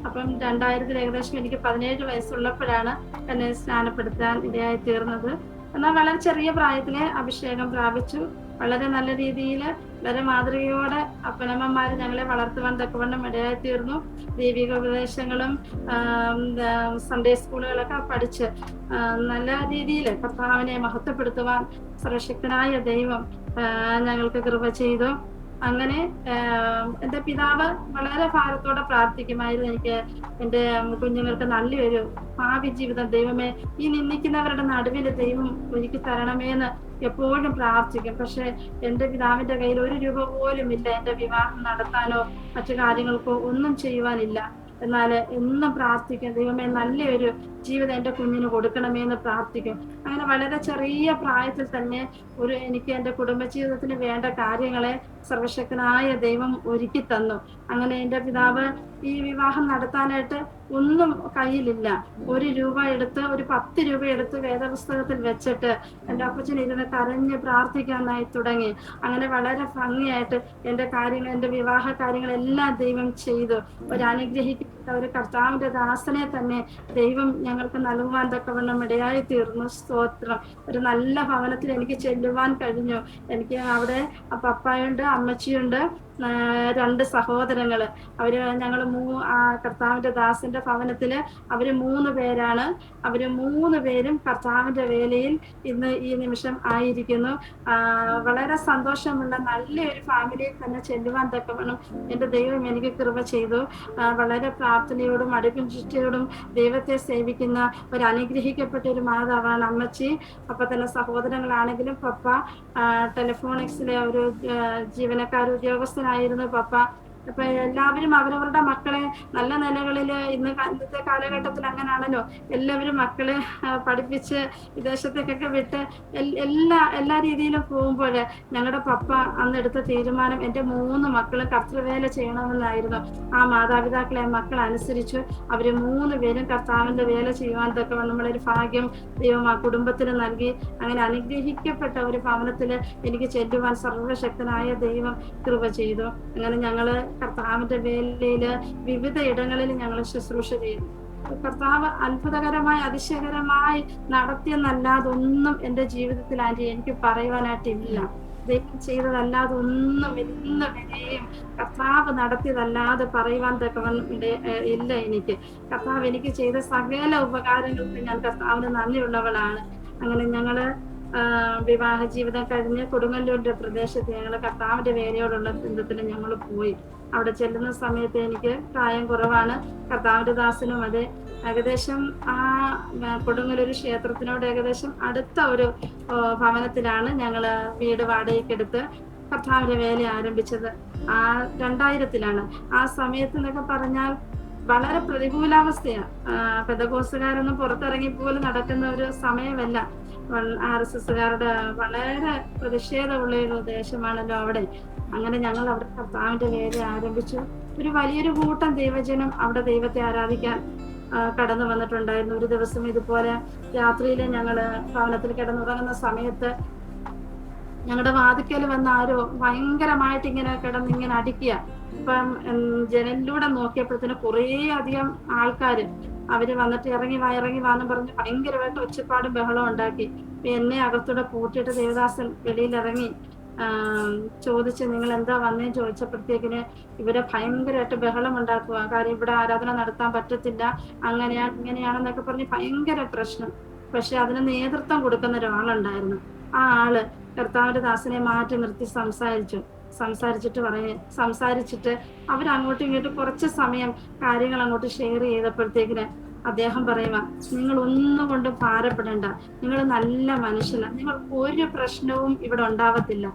അപ്പം 2000-ൽ ഏകദേശം എനിക്ക് 17 വയസ്സുള്ളപ്പോഴാണ് എന്നെ സ്നാനപ്പെടുത്താൻ ഇടയായി തീർന്നത്. എന്നാൽ വളരെ ചെറിയ പ്രായത്തിലെ അഭിഷേകം പ്രാപിച്ചു. വളരെ നല്ല രീതിയിൽ വളരെ മാതൃകയോടെ അപ്പനമ്മമാര് ഞങ്ങളെ വളർത്തുവാൻ തക്കവണ്ണം ഇടയായി തീർന്നു. ദൈവിക ഉപദേശങ്ങളും സൺഡേ സ്കൂളുകളൊക്കെ പഠിച്ച് നല്ല രീതിയിൽ കർത്താവിനെ മഹത്വപ്പെടുത്തുവാൻ സർവശക്തനായ ദൈവം ഞങ്ങൾക്ക് കൃപ ചെയ്തു. അങ്ങനെ എൻ്റെ പിതാവ് വളരെ ഭാരത്തോടെ പ്രാർത്ഥിക്കുമായിരുന്നു, എനിക്ക് എൻ്റെ കുഞ്ഞുങ്ങൾക്ക് നല്ലൊരു ഭാവി ജീവിതം ദൈവമേ ഈ നിന്ദിക്കുന്നവരുടെ നടുവിൽ ദൈവം ഒരുക്കി തരണമേന്ന് എപ്പോഴും പ്രാർത്ഥിക്കും. പക്ഷെ എൻ്റെ പിതാവിന്റെ കയ്യിൽ 1 രൂപ പോലും ഇല്ല എൻ്റെ വിവാഹം നടത്താനോ മറ്റു കാര്യങ്ങൾക്കോ ഒന്നും ചെയ്യുവാനില്ല. എന്നാൽ എന്നും പ്രാർത്ഥിക്കും, ദൈവമേ നല്ലൊരു ജീവിതം എൻ്റെ കുഞ്ഞിന് കൊടുക്കണമേന്ന് പ്രാർത്ഥിക്കും. അങ്ങനെ വളരെ ചെറിയ പ്രായത്തിൽ തന്നെ എനിക്ക് എൻ്റെ കുടുംബജീവിതത്തിന് വേണ്ട കാര്യങ്ങളെ സർവശക്തനായ ദൈവം ഒരുക്കി തന്നു. അങ്ങനെ എൻ്റെ പിതാവ് ഈ വിവാഹം നടത്താനായിട്ട് ഒന്നും കയ്യിലില്ല. 1 രൂപ എടുത്ത്, ഒരു 10 രൂപ എടുത്ത് വേദപുസ്തകത്തിൽ വെച്ചിട്ട് എൻ്റെ അപ്പച്ചൻ ഇരുന്ന് കരഞ്ഞ് പ്രാർത്ഥിക്കാനായി തുടങ്ങി. അങ്ങനെ വളരെ ഭംഗിയായിട്ട് എൻ്റെ കാര്യങ്ങൾ, എൻ്റെ വിവാഹ കാര്യങ്ങളെല്ലാം ദൈവം ചെയ്തു. ഒരു അനുഗ്രഹിക്കപ്പെട്ട ഒരു കർത്താവിന്റെ ദാസനെ തന്നെ ദൈവം ഞങ്ങൾക്ക് നൽകുവാൻ തക്കവണ്ണം ഇടയായി തീർന്നു. സ്തോത്രം. ഒരു നല്ല ഭവനത്തിൽ എനിക്ക് ചെല്ലുവാൻ കഴിഞ്ഞു. എനിക്ക് അവിടെ പപ്പായുണ്ട്, അമ്മച്ചിയുണ്ട്, 2 സഹോദരങ്ങള്. ഞങ്ങൾ കർത്താവിന്റെ ദാസന്റെ ഭവനത്തില് അവര് 3 പേരാണ്. അവര് 3 പേരും കർത്താവിന്റെ വേലയിൽ ഇന്ന് ഈ നിമിഷം ആയിരിക്കുന്നു. വളരെ സന്തോഷമുള്ള നല്ലൊരു ഫാമിലിയിൽ തന്നെ ചെല്ലുവാൻ തക്കവണ്ണം എന്റെ ദൈവം എനിക്ക് കൃപ ചെയ്തു. വളരെ പ്രാർത്ഥനയോടും അടുക്കും ചുറ്റിയോടും ദൈവത്തെ സേവിക്കുന്ന ഒരു അനുഗ്രഹിക്കപ്പെട്ട ഒരു മാതാവാണ് അമ്മച്ചി. അപ്പൊ തന്നെ സഹോദരങ്ങളാണെങ്കിലും പപ്പ ടെലിഫോണിക്സിലെ ഒരു ഉദ്യോഗസ്ഥനായിരുന്നു പപ്പ. അപ്പൊ എല്ലാവരും അവരവരുടെ മക്കളെ നല്ല നിലകളിൽ ഇന്നത്തെ കാലഘട്ടത്തിൽ അങ്ങനെയാണല്ലോ, എല്ലാവരും മക്കളെ പഠിപ്പിച്ച് വിദേശത്തേക്കൊക്കെ വിട്ട് എല്ലാ രീതിയിലും പോകുമ്പോൾ ഞങ്ങളുടെ പപ്പ അന്ന് എടുത്ത തീരുമാനം എൻ്റെ 3 മക്കളും കർത്തൃവേല ചെയ്യണമെന്നായിരുന്നു. ആ മാതാപിതാക്കളെ മക്കൾ അനുസരിച്ചു. അവര് 3 പേരും കർത്താവിന്റെ വേല ചെയ്യുവാൻ തൊക്കെ നമ്മളൊരു ഭാഗ്യം ദൈവം ആ കുടുംബത്തിന് നൽകി. അങ്ങനെ അനുഗ്രഹിക്കപ്പെട്ട ഒരു ഭവനത്തില് എനിക്ക് ചെല്ലുവാൻ സർവശക്തനായ ദൈവം കൃപ ചെയ്തു. അങ്ങനെ ഞങ്ങള് കർത്താവിന്റെ വേലയില് വിവിധ ഇടങ്ങളിൽ ഞങ്ങൾ ശുശ്രൂഷ ചെയ്തു. കർത്താവ് അത്ഭുതകരമായി അതിശയകരമായി നടത്തിയെന്നല്ലാതെ ഒന്നും എൻ്റെ ജീവിതത്തിൽ ആന്റി എനിക്ക് പറയുവാനായിട്ടില്ല. ദൈവം ചെയ്തതല്ലാതെ ഒന്നും ഇന്ന് വരെയും കർത്താവ് നടത്തിയതല്ലാതെ പറയുവാൻ തക്കവണ്ണം ഇല്ല എനിക്ക്. കർത്താവ് എനിക്ക് ചെയ്ത സകല ഉപകാരങ്ങൾക്ക് ഞാൻ കർത്താവിന് നന്ദിയുള്ളവളാണ്. അങ്ങനെ ഞങ്ങള് വിവാഹ ജീവിതം കഴിഞ്ഞ് കൊടുങ്ങല്ലൂരിന്റെ പ്രദേശത്ത് ഞങ്ങൾ കർത്താവിന്റെ വേലയോടുള്ള ബന്ധത്തിൽ ഞങ്ങൾ പോയി. അവിടെ ചെല്ലുന്ന സമയത്ത് എനിക്ക് പ്രായം കുറവാണ്, കർത്താവിന്റെ ദാസനും അതെ. ഏകദേശം ആ കൊടുങ്ങല്ലൂർ ക്ഷേത്രത്തിനോട് ഏകദേശം അടുത്ത ഒരു ഭവനത്തിലാണ് ഞങ്ങള് വീട് വാടകയ്ക്കെടുത്ത് കർത്താവിന്റെ വേല ആരംഭിച്ചത്. 2000-ലാണ്. ആ സമയത്ത് എന്നൊക്കെ പറഞ്ഞാൽ വളരെ പ്രതികൂലാവസ്ഥയാണ്. പെന്തക്കോസ്തുകാരൊന്നും പുറത്തിറങ്ങി പോലും നടക്കുന്ന ഒരു സമയമല്ല. RSSകാരുടെ വളരെ പ്രതിഷേധമുള്ള ഒരു ദേശമാണല്ലോ അവിടെ. അങ്ങനെ ഞങ്ങൾ അവിടെ കർത്താവിന്റെ വേല ആരംഭിച്ചു. ഒരു വലിയൊരു കൂട്ടം ദൈവജനം അവിടെ ദൈവത്തെ ആരാധിക്കാൻ കടന്നു വന്നിട്ടുണ്ടായിരുന്നു. ഒരു ദിവസം ഇതുപോലെ രാത്രിയില് ഞങ്ങള് ഭവനത്തിൽ കിടന്നുറങ്ങുന്ന സമയത്ത് ഞങ്ങളുടെ വാതിക്കൽ വന്ന ആരോ ഭയങ്കരമായിട്ട് ഇങ്ങനെ കിടന്നിങ്ങനെ അടിക്കുക. ഇപ്പം ജനലിലൂടെ നോക്കിയപ്പോഴത്തേന് കുറേ അധികം ആൾക്കാര് അവര് വന്നിട്ട് ഇറങ്ങി വാന്ന് പറഞ്ഞ് ഭയങ്കരമായിട്ട് ഒച്ചപ്പാടും ബഹളം ഉണ്ടാക്കി. എന്നെ അകത്തൂടെ പൂട്ടിയിട്ട് ദേവദാസൻ വെളിയിലിറങ്ങി ചോദിച്ച് നിങ്ങൾ എന്താ വന്നേന്ന് ചോദിച്ചപ്പോഴത്തേക്കിന് ഇവരെ ഭയങ്കരമായിട്ട് ബഹളം ഉണ്ടാക്കുക. കാര്യം ഇവിടെ ആരാധന നടത്താൻ പറ്റത്തില്ല, ഇങ്ങനെയാണെന്നൊക്കെ പറഞ്ഞ് ഭയങ്കര പ്രശ്നം. പക്ഷെ അതിന് നേതൃത്വം കൊടുക്കുന്ന ഒരാളുണ്ടായിരുന്നു. ആ ആള് കർത്താവിന്റെ ദാസനെ മാറ്റി നിർത്തി സംസാരിച്ചിട്ട് അവരങ്ങോട്ടും ഇങ്ങോട്ടും കുറച്ച് സമയം കാര്യങ്ങൾ അങ്ങോട്ട് ഷെയർ ചെയ്തപ്പോഴത്തേക്കിന് അദ്ദേഹം പറയുക, നിങ്ങൾ ഒന്നുകൊണ്ടും ഭാരപ്പെടേണ്ട, നിങ്ങൾ നല്ല മനുഷ്യനാണ്, നിങ്ങൾക്ക് ഒരു പ്രശ്നവും ഇവിടെ ഉണ്ടാവത്തില്ല.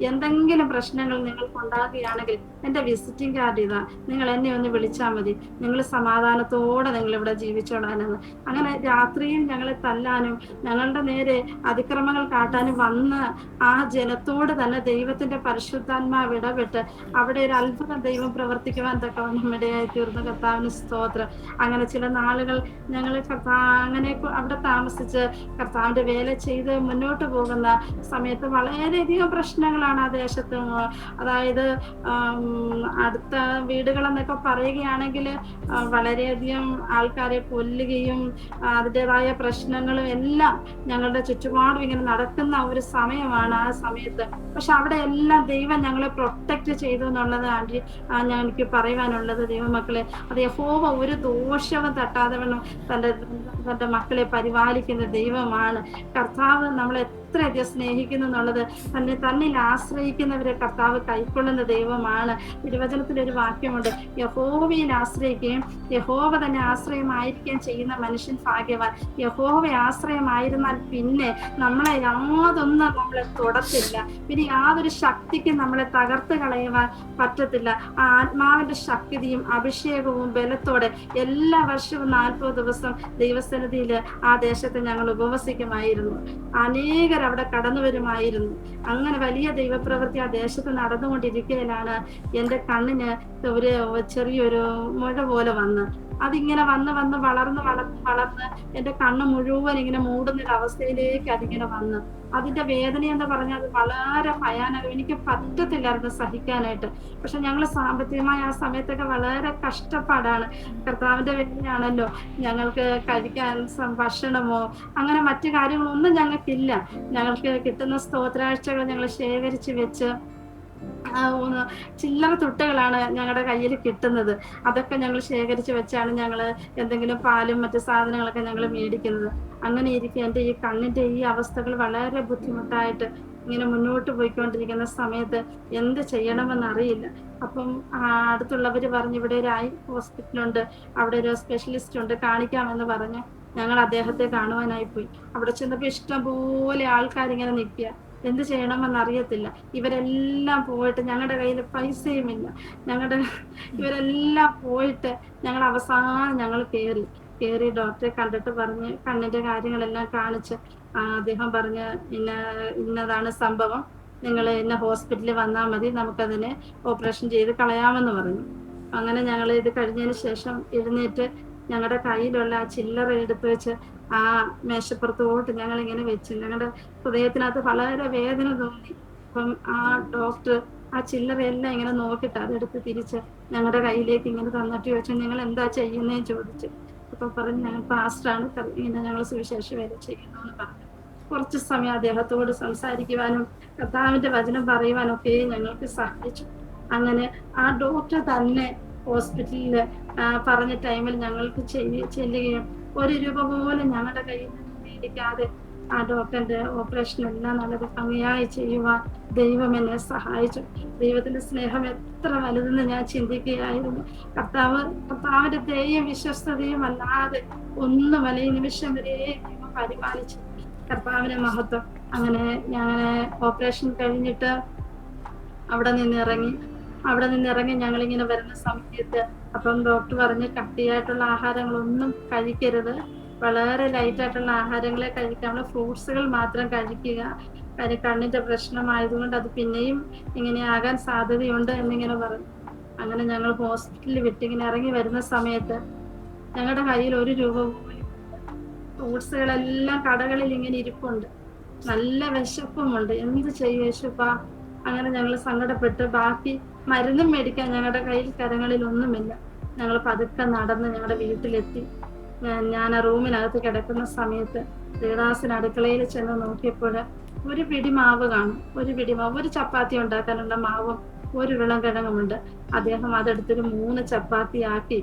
എന്തെങ്കിലും പ്രശ്നങ്ങൾ നിങ്ങൾക്ക് ഉണ്ടാകുകയാണെങ്കിൽ എൻ്റെ വിസിറ്റിംഗ് കാർഡ് ഇതാ, നിങ്ങൾ എന്നെ ഒന്ന് വിളിച്ചാൽ മതി, നിങ്ങൾ സമാധാനത്തോടെ നിങ്ങൾ ഇവിടെ ജീവിച്ചോളാനെന്ന്. അങ്ങനെ രാത്രിയിൽ ഞങ്ങളെ തല്ലാനും ഞങ്ങളുടെ നേരെ അതിക്രമങ്ങൾ കാട്ടാനും വന്ന ആ ജനത്തോട് തന്നെ ദൈവത്തിന്റെ പരിശുദ്ധാത്മാവ് ഇടപെട്ട് അവിടെ ഒരു അത്ഭുതം ദൈവം പ്രവർത്തിക്കുവാൻ തക്കവണ്ണം ഇടയായി തീർന്നു. കർത്താവിന് സ്തോത്രം. അങ്ങനെ ചില നാളുകൾ ഞങ്ങൾ അങ്ങനെ അവിടെ താമസിച്ച് കർത്താവിന്റെ വേല ചെയ്ത് മുന്നോട്ട് പോകുന്ന സമയത്ത് വളരെയധികം പ്രശ്നങ്ങളാണ് ആ ദേശത്ത്. അതായത് അടുത്ത വീടുകളെന്നൊക്കെ പറയുകയാണെങ്കിൽ വളരെയധികം ആൾക്കാരെ കൊല്ലുകയും അതിൻ്റെതായ പ്രശ്നങ്ങളും എല്ലാം ഞങ്ങളുടെ ചുറ്റുപാടും ഇങ്ങനെ നടക്കുന്ന ഒരു സമയമാണ് ആ സമയത്ത്. പക്ഷെ അവിടെ എല്ലാം ദൈവം ഞങ്ങളെ പ്രൊട്ടക്ട് ചെയ്തു എന്നുള്ളത് ഞാൻ എനിക്ക് പറയുവാനുള്ളത്. ദൈവമക്കളെ, അത് യഹോവ ഒരു ദോഷവും തട്ടാതെ വേണം തന്റെ മക്കളെ പരിപാലിക്കുന്ന ദൈവമാണ്. കർത്താവ് നമ്മളെ എത്രയധികം സ്നേഹിക്കുന്നു എന്നുള്ളത് തന്നിൽ ആശ്രയിക്കുന്നവരെ കർത്താവ് കൈക്കൊള്ളുന്ന ദൈവമാണ്. തിരുവചനത്തിലൊരു വാക്യമുണ്ട്, യഹോവയിൽ ആശ്രയിക്കുകയും യഹോവ തന്നെ ആശ്രയമായിരിക്കുകയും ചെയ്യുന്ന മനുഷ്യൻ ഭാഗ്യവാൻ. യഹോവ ആശ്രയമായിരുന്നാൽ പിന്നെ നമ്മളെ യാതൊന്നും നമ്മളെ തൊടത്തില്ല, പിന്നെ യാതൊരു ശക്തിക്കും നമ്മളെ തകർത്ത് കളയുവാൻ പറ്റത്തില്ല. ആ ആത്മാവിന്റെ ശക്തിയും അഭിഷേകവും ബലത്തോടെ എല്ലാ വർഷവും 40 ദിവസം ദൈവസന്നിധിയിൽ ആ ദേശത്ത് ഞങ്ങൾ ഉപവസിക്കുമായിരുന്നു. അനേകർ അവിടെ കടന്നു വരുമായിരുന്നു. അങ്ങനെ വലിയ ദൈവപ്രവൃത്തി ആ ദേശത്ത് നടന്നുകൊണ്ടിരിക്കലാണ് എൻ്റെ കണ്ണിന് ഒരു ചെറിയൊരു മുഴ പോലെ വന്ന് അതിങ്ങനെ വന്ന് വളർന്ന് എൻ്റെ കണ്ണ് മുഴുവൻ ഇങ്ങനെ മൂടുന്നൊരു അവസ്ഥയിലേക്ക് അതിങ്ങനെ വന്ന് അതിന്റെ വേദന എന്ന് പറഞ്ഞാൽ അത് വളരെ ഭയാനകം. എനിക്ക് പറ്റത്തില്ലായിരുന്നു സഹിക്കാനായിട്ട്. പക്ഷെ ഞങ്ങൾ സാമ്പത്തികമായി ആ സമയത്തൊക്കെ വളരെ കഷ്ടപ്പാടാണ്. കർത്താവിന്റെ വേദനയാണല്ലോ. ഞങ്ങൾക്ക് കഴിക്കാൻ ഭക്ഷണമോ അങ്ങനെ മറ്റു കാര്യങ്ങളൊന്നും ഞങ്ങൾക്കില്ല. ഞങ്ങൾക്ക് കിട്ടുന്ന സ്തോത്രാഴ്ചകൾ ഞങ്ങൾ ശേഖരിച്ച് വെച്ച് ചില്ലറ തുട്ടുകളാണ് ഞങ്ങളുടെ കയ്യിൽ കിട്ടുന്നത്. അതൊക്കെ ഞങ്ങൾ ശേഖരിച്ച് വെച്ചാണ് ഞങ്ങൾ എന്തെങ്കിലും പാലും മറ്റു സാധനങ്ങളൊക്കെ ഞങ്ങൾ മേടിക്കുന്നത്. അങ്ങനെ ഇരിക്കെ എൻ്റെ ഈ കണ്ണിന്റെ ഈ അവസ്ഥകൾ വളരെ ബുദ്ധിമുട്ടായിട്ട് ഇങ്ങനെ മുന്നോട്ട് പോയിക്കൊണ്ടിരിക്കുന്ന സമയത്ത് എന്ത് ചെയ്യണമെന്നറിയില്ല. അപ്പം അടുത്തുള്ളവർ പറഞ്ഞു, ഇവിടെ ഒരു ഐ ഹോസ്പിറ്റലുണ്ട്, അവിടെ ഒരു സ്പെഷ്യലിസ്റ്റ് ഉണ്ട്, കാണിക്കാമെന്ന് പറഞ്ഞ് ഞങ്ങൾ അദ്ദേഹത്തെ കാണുവാനായി പോയി. അവിടെ ചെന്നപ്പോൾ ഇഷ്ടംപോലെ ആൾക്കാരിങ്ങനെ നിൽക്കുക. എന്ത് ചെയ്യണമെന്നറിയത്തില്ല. ഇവരെല്ലാം പോയിട്ട് ഞങ്ങളുടെ കയ്യിൽ പൈസയുമില്ല. ഇവരെല്ലാം പോയിട്ട് ഞങ്ങൾ അവസാനം ഞങ്ങൾ കയറി ഡോക്ടറെ കണ്ടിട്ട് പറഞ്ഞ് കണ്ണിന്റെ കാര്യങ്ങളെല്ലാം കാണിച്ച് അദ്ദേഹം പറഞ്ഞ് ഇന്നതാണ് സംഭവം, നിങ്ങൾ ഇന്ന ഹോസ്പിറ്റലിൽ വന്നാൽ മതി, നമുക്കതിനെ ഓപ്പറേഷൻ ചെയ്ത് കളയാമെന്ന് പറഞ്ഞു. അങ്ങനെ ഞങ്ങൾ ഇത് കഴിഞ്ഞതിന് ശേഷം എഴുന്നേറ്റ് ഞങ്ങളുടെ കയ്യിലുള്ള ആ ചില്ലറ എടുത്ത് വെച്ച് ആ മേശപ്പുറത്തോട്ട് ഞങ്ങൾ ഇങ്ങനെ വെച്ചു. ഞങ്ങളുടെ ഹൃദയത്തിനകത്ത് വളരെ വേദന തോന്നി. അപ്പം ആ ഡോക്ടർ ആ ചില്ലറയെല്ലാം ഇങ്ങനെ നോക്കിയിട്ട് അതെടുത്ത് തിരിച്ച് ഞങ്ങളുടെ കയ്യിലേക്ക് ഇങ്ങനെ തന്നിട്ട് ചോദിച്ചു, നിങ്ങൾ എന്താ ചെയ്യുന്നതെന്ന് ചോദിച്ചു. അപ്പൊ പറഞ്ഞു, ഞങ്ങൾ പാസ്റ്ററാണ്, ഇങ്ങനെ ഞങ്ങൾ സുവിശേഷ വേല ചെയ്യുന്നു എന്ന് പറഞ്ഞു. കുറച്ച് സമയം അദ്ദേഹത്തോട് സംസാരിക്കുവാനും കർത്താവിന്റെ വചനം പറയുവാനും ഒക്കെ ഞങ്ങൾക്ക് സാധിച്ചു. അങ്ങനെ ആ ഡോക്ടർ തന്നെ ഹോസ്പിറ്റലിൽ പറഞ്ഞ ടൈമിൽ ഞങ്ങൾക്ക് ചെല്ലുകയും 1 രൂപ പോലും ഞങ്ങളുടെ കയ്യിൽ നിന്ന് മേടിക്കാതെ ആ ഡോക്ടറിന്റെ ഓപ്പറേഷൻ എല്ലാം നല്ല ഭംഗിയായി ചെയ്യുവാൻ ദൈവം എന്നെ സഹായിച്ചു. ദൈവത്തിന്റെ സ്നേഹം എത്ര വലുതെന്ന് ഞാൻ ചിന്തിക്കുകയായിരുന്നു. കർത്താവിന്റെ ദയയും വിശ്വസ്തതയും അല്ലാതെ ഒന്നുമല്ല ഈ നിമിഷം വരെ ദൈവം പരിപാലിച്ചു. കർത്താവിന്റെ മഹത്വം. അങ്ങനെ ഞാൻ ഓപ്പറേഷൻ കഴിഞ്ഞിട്ട് അവിടെ നിന്നിറങ്ങി ഞങ്ങളിങ്ങനെ വരുന്ന സമയത്ത് അപ്പം ഡോക്ടർ പറഞ്ഞ് കട്ടിയായിട്ടുള്ള ആഹാരങ്ങളൊന്നും കഴിക്കരുത്, വളരെ ലൈറ്റായിട്ടുള്ള ആഹാരങ്ങളെ കഴിക്കുക, നമ്മൾ ഫ്രൂട്ട്സുകൾ മാത്രം കഴിക്കുക, കാര്യം കണ്ണിന്റെ പ്രശ്നമായതുകൊണ്ട് അത് പിന്നെയും ഇങ്ങനെ ആകാൻ സാധ്യതയുണ്ട് എന്നിങ്ങനെ പറഞ്ഞു. അങ്ങനെ ഞങ്ങൾ ഹോസ്പിറ്റലിൽ വിട്ടിങ്ങനെ ഇറങ്ങി വരുന്ന സമയത്ത് ഞങ്ങളുടെ കയ്യിൽ 1 രൂപ പോലും, ഫ്രൂട്ട്സുകളെല്ലാം കടകളിൽ ഇങ്ങനെ ഇരിപ്പുണ്ട്, നല്ല വിശപ്പുമുണ്ട്, എന്ത് ചെയ്യും യേശുപ്പ. അങ്ങനെ ഞങ്ങൾ സങ്കടപ്പെട്ട് ബാക്കി മരുന്നും മേടിക്കാൻ ഞങ്ങളുടെ കയ്യിൽ കരങ്ങളിൽ ഒന്നുമില്ല. ഞങ്ങൾ പതുക്കെ നടന്ന് ഞങ്ങളുടെ വീട്ടിലെത്തി. ഞാൻ ആ റൂമിനകത്ത് കിടക്കുന്ന സമയത്ത് ദേവദാസൻ അടുക്കളയിൽ ചെന്ന് നോക്കിയപ്പോൾ ഒരു പിടി മാവ് കാണും. ഒരു ചപ്പാത്തി ഉണ്ടാക്കാനുള്ള മാവും 1 വിളങ്കിഴങ്ങുമുണ്ട്. അദ്ദേഹം അതെടുത്തൊരു 3 ചപ്പാത്തി ആക്കി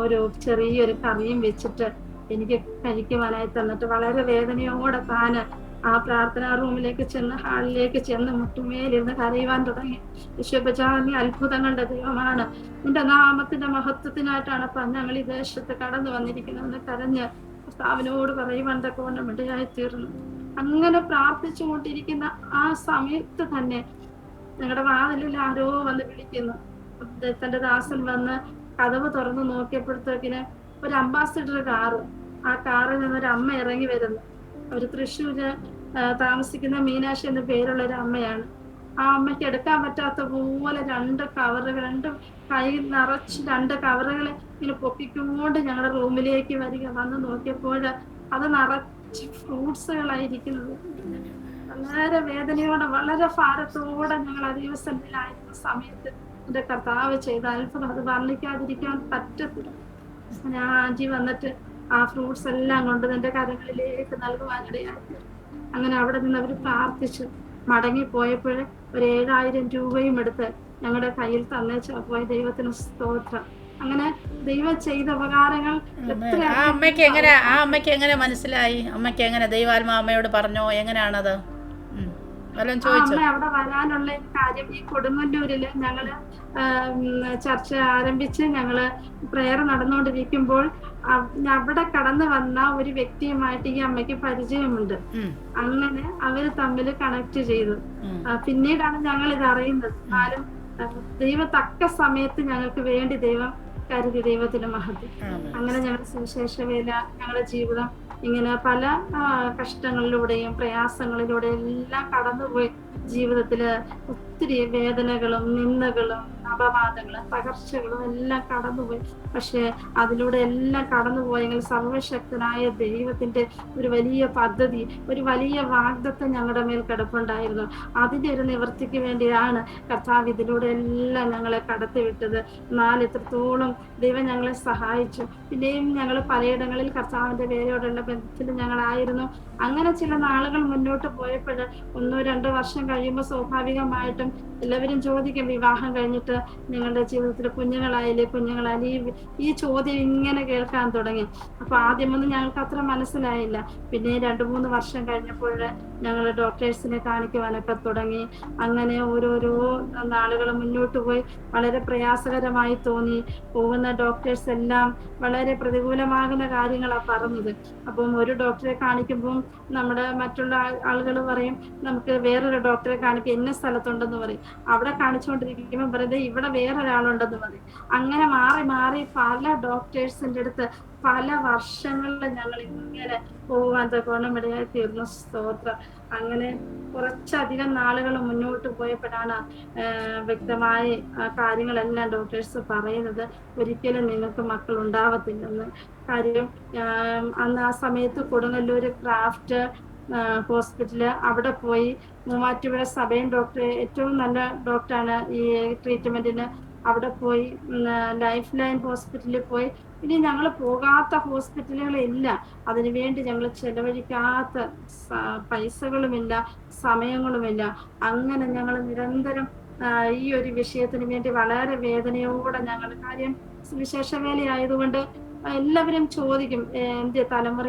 ഒരു ചെറിയൊരു കറിയും വെച്ചിട്ട് എനിക്ക് കഴിക്കുവാനായി തന്നിട്ട് വളരെ വേദനയോടെ താന് ആ പ്രാർത്ഥനാ റൂമിലേക്ക് ചെന്ന് ഹാളിലേക്ക് ചെന്ന് മുട്ടുമേലിരുന്ന് കരയുവാൻ തുടങ്ങി. യേശുപ്പച്ചാ, നീ അത്ഭുതങ്ങളുടെ ദൈവമാണ്, നിന്റെ നാമത്തിന്റെ മഹത്വത്തിനായിട്ടാണ് ഞങ്ങൾ ഈ ദേശത്ത് കടന്നു വന്നിരിക്കുന്നതെന്ന് കരഞ്ഞ് കർത്താവിനോട് പറയുവാൻ തക്കവണ്ണം ഇടയായി തീർന്നു. അങ്ങനെ പ്രാർത്ഥിച്ചുകൊണ്ടിരിക്കുന്ന ആ സമയത്ത് തന്നെ ഞങ്ങളുടെ വാതിലിൽ ആരോ വന്ന് വിളിക്കുന്നു. തന്റെ ദാസൻ വന്ന് കതവ് തുറന്ന് നോക്കിയപ്പോഴത്തേക്കിന് ഒരു അംബാസിഡർ കാറ്, ആ കാറിൽ നിന്നൊരു അമ്മ ഇറങ്ങി വരുന്നു. അവര് തൃശ്ശൂര് താമസിക്കുന്ന മീനാക്ഷി എന്ന പേരുള്ള ഒരു അമ്മയാണ്. ആ അമ്മയ്ക്ക് എടുക്കാൻ പറ്റാത്ത പോലെ രണ്ട് കൈ നിറച്ച് രണ്ട് കവറുകൾ ഇങ്ങനെ പൊക്കിക്കൊണ്ട് ഞങ്ങളുടെ റൂമിലേക്ക് വരിക. വന്ന് നോക്കിയപ്പോൾ അത് നിറച്ച് ഫ്രൂട്ട്സുകളായിരിക്കുന്നത്. വളരെ വേദനയോടെ വളരെ ഭാരത്തോടെ ഞങ്ങൾ ദൈവസന്നിധിയിലായിരുന്ന സമയത്ത് എന്റെ കർത്താവ് ചെയ്ത അത്ഭുതം അത് വർണ്ണിക്കാതിരിക്കാൻ പറ്റത്തില്ല. ഞാൻ ആന്റി വന്നിട്ട് ആ ഫ്രൂട്ട്സ് എല്ലാം കൊണ്ട് എന്റെ കരങ്ങളിലേക്ക് നൽകുവാനിടയായി. അങ്ങനെ അവിടെ നിന്ന് അവർ പ്രാർത്ഥിച്ചു മടങ്ങി പോയപ്പോൾ ഒരു 7,000 രൂപയും എടുത്ത് ഞങ്ങളുടെ കയ്യിൽ തന്നേച്ചു പോയ. ദൈവത്തിന് സ്തോത്രം. അങ്ങനെ ദൈവം ചെയ്ത ഉപകാരങ്ങൾ ആ അമ്മയ്ക്ക് എങ്ങനെ മനസ്സിലായി? അമ്മയ്ക്ക് എങ്ങനെ ദൈവാത്മാ അമ്മയോട് പറഞ്ഞോ? എങ്ങനെയാണത്? അമ്മ അവിടെ വരാനുള്ള കാര്യം ഈ കൊടുങ്ങല്ലൂരില് ഞങ്ങള് ചർച്ച ആരംഭിച്ച് ഞങ്ങള് പ്രെയർ നടന്നുകൊണ്ടിരിക്കുമ്പോൾ അവിടെ കടന്നു വന്ന ഒരു വ്യക്തിയുമായിട്ട് ഈ അമ്മയ്ക്ക് പരിചയമുണ്ട്. അങ്ങനെ അവര് തമ്മിൽ കണക്ട് ചെയ്തു. പിന്നീടാണ് ഞങ്ങൾ ഇത് അറിയുന്നത്. എന്നാലും ദൈവം തക്ക സമയത്ത് ഞങ്ങൾക്ക് വേണ്ടി ദൈവം കരുതി. ദൈവത്തിന്റെ മഹത്വം. അങ്ങനെ ഞങ്ങളുടെ സുവിശേഷ വേല, ഞങ്ങളുടെ ജീവിതം ഇങ്ങനെ പല കഷ്ടങ്ങളിലൂടെയും പ്രയാസങ്ങളിലൂടെയും എല്ലാം കടന്നുപോയി. ജീവിതത്തില് ഒത്തിരി വേദനകളും നിന്ദകളും അപവാദങ്ങളും തകർച്ചകളും എല്ലാം കടന്നുപോയി. പക്ഷെ അതിലൂടെ എല്ലാം കടന്നുപോയെങ്കിൽ സർവശക്തനായ ദൈവത്തിന്റെ ഒരു വലിയ പദ്ധതി, ഒരു വലിയ വാഗ്ദത്തം ഞങ്ങളുടെ മേൽ കിടപ്പുണ്ടായിരുന്നു. അതിന്റെ ഒരു നിവൃത്തിക്ക് വേണ്ടിയാണ് കർത്താവ് ഇതിലൂടെ എല്ലാം ഞങ്ങളെ കടത്തിവിട്ടത്. എന്നാൽ ഇത്രത്തോളം ദൈവം ഞങ്ങളെ സഹായിച്ചു. പിന്നെയും ഞങ്ങൾ പലയിടങ്ങളിൽ കർത്താവിന്റെ വേലയോടുള്ള ബന്ധത്തിൽ ഞങ്ങളായിരുന്നു. അങ്ങനെ ചില നാളുകൾ മുന്നോട്ട് പോയപ്പോൾ 1-2 വർഷം കഴിയുമ്പോൾ സ്വാഭാവികമായിട്ടും എല്ലാവരും ചോദിക്കും, വിവാഹം കഴിഞ്ഞിട്ട് നിങ്ങളുടെ ജീവിതത്തിൽ കുഞ്ഞുങ്ങളായില്ലേ ഈ ചോദ്യം ഇങ്ങനെ കേൾക്കാൻ തുടങ്ങി. അപ്പൊ ആദ്യമൊന്നും ഞങ്ങൾക്ക് അത്ര മനസ്സിലായില്ല. പിന്നെ 2-3 വർഷം കഴിഞ്ഞപ്പോൾ ഞങ്ങൾ ഡോക്ടേഴ്സിനെ കാണിക്കുവാനൊക്കെ തുടങ്ങി. അങ്ങനെ ഓരോരോ നാളുകൾ മുന്നോട്ട് പോയി. വളരെ പ്രയാസകരമായി തോന്നി. പോകുന്ന ഡോക്ടേഴ്സ് എല്ലാം വളരെ പ്രതികൂലമാകുന്ന കാര്യങ്ങളാണ് പറഞ്ഞത്. അപ്പം ഒരു ഡോക്ടറെ കാണിക്കുമ്പോൾ നമ്മുടെ മറ്റുള്ള ആളുകൾ പറയും, നമുക്ക് വേറൊരു ഡോക്ടറെ കാണിക്കും, ഇന്ന സ്ഥലത്തുണ്ടെന്ന് പറയും. അവിടെ കാണിച്ചുകൊണ്ടിരിക്കുമ്പോൾ പറയുന്നത് ഇവിടെ വേറൊരാളുണ്ടെന്ന് പറയും. അങ്ങനെ മാറി മാറി പല ഡോക്ടേഴ്സിന്റെ അടുത്ത് പല വർഷങ്ങളിൽ ഞങ്ങൾ ഇങ്ങനെ പോവാൻ ഗുണമിടയായി തീർന്നു. സ്തോത്രം. അങ്ങനെ കുറച്ചധികം നാളുകൾ മുന്നോട്ട് പോയപ്പോഴാണ് വ്യക്തമായി കാര്യങ്ങളെല്ലാം ഡോക്ടേഴ്സ് പറയുന്നത്, ഒരിക്കലും നിങ്ങൾക്ക് മക്കൾ ഉണ്ടാവത്തില്ലെന്ന്. കാര്യം അന്ന് ആ സമയത്ത് കൊടുങ്ങല്ലൂര് ക്രാഫ്റ്റ് ഹോസ്പിറ്റല് അവിടെ പോയി മൂവാറ്റുപുഴ സബൈൻ ഡോക്ടർ ഏറ്റവും നല്ല ഡോക്ടറാണ് ഈ ട്രീറ്റ്മെന്റിന്. അവിടെ പോയി ലൈഫ് ലൈൻ ഹോസ്പിറ്റലിൽ പോയി. ഇനി ഞങ്ങൾ പോകാത്ത ഹോസ്പിറ്റലുകളില്ല. അതിനുവേണ്ടി ഞങ്ങൾ ചെലവഴിക്കാത്ത പൈസകളുമില്ല, സമയങ്ങളുമില്ല. അങ്ങനെ ഞങ്ങൾ നിരന്തരം ഈ ഒരു വിഷയത്തിന് വേണ്ടി വളരെ വേദനയോടെ ഞങ്ങൾ, കാര്യം സുവിശേഷ വേലയായതുകൊണ്ട് എല്ലാവരും ചോദിക്കും, തലമുറ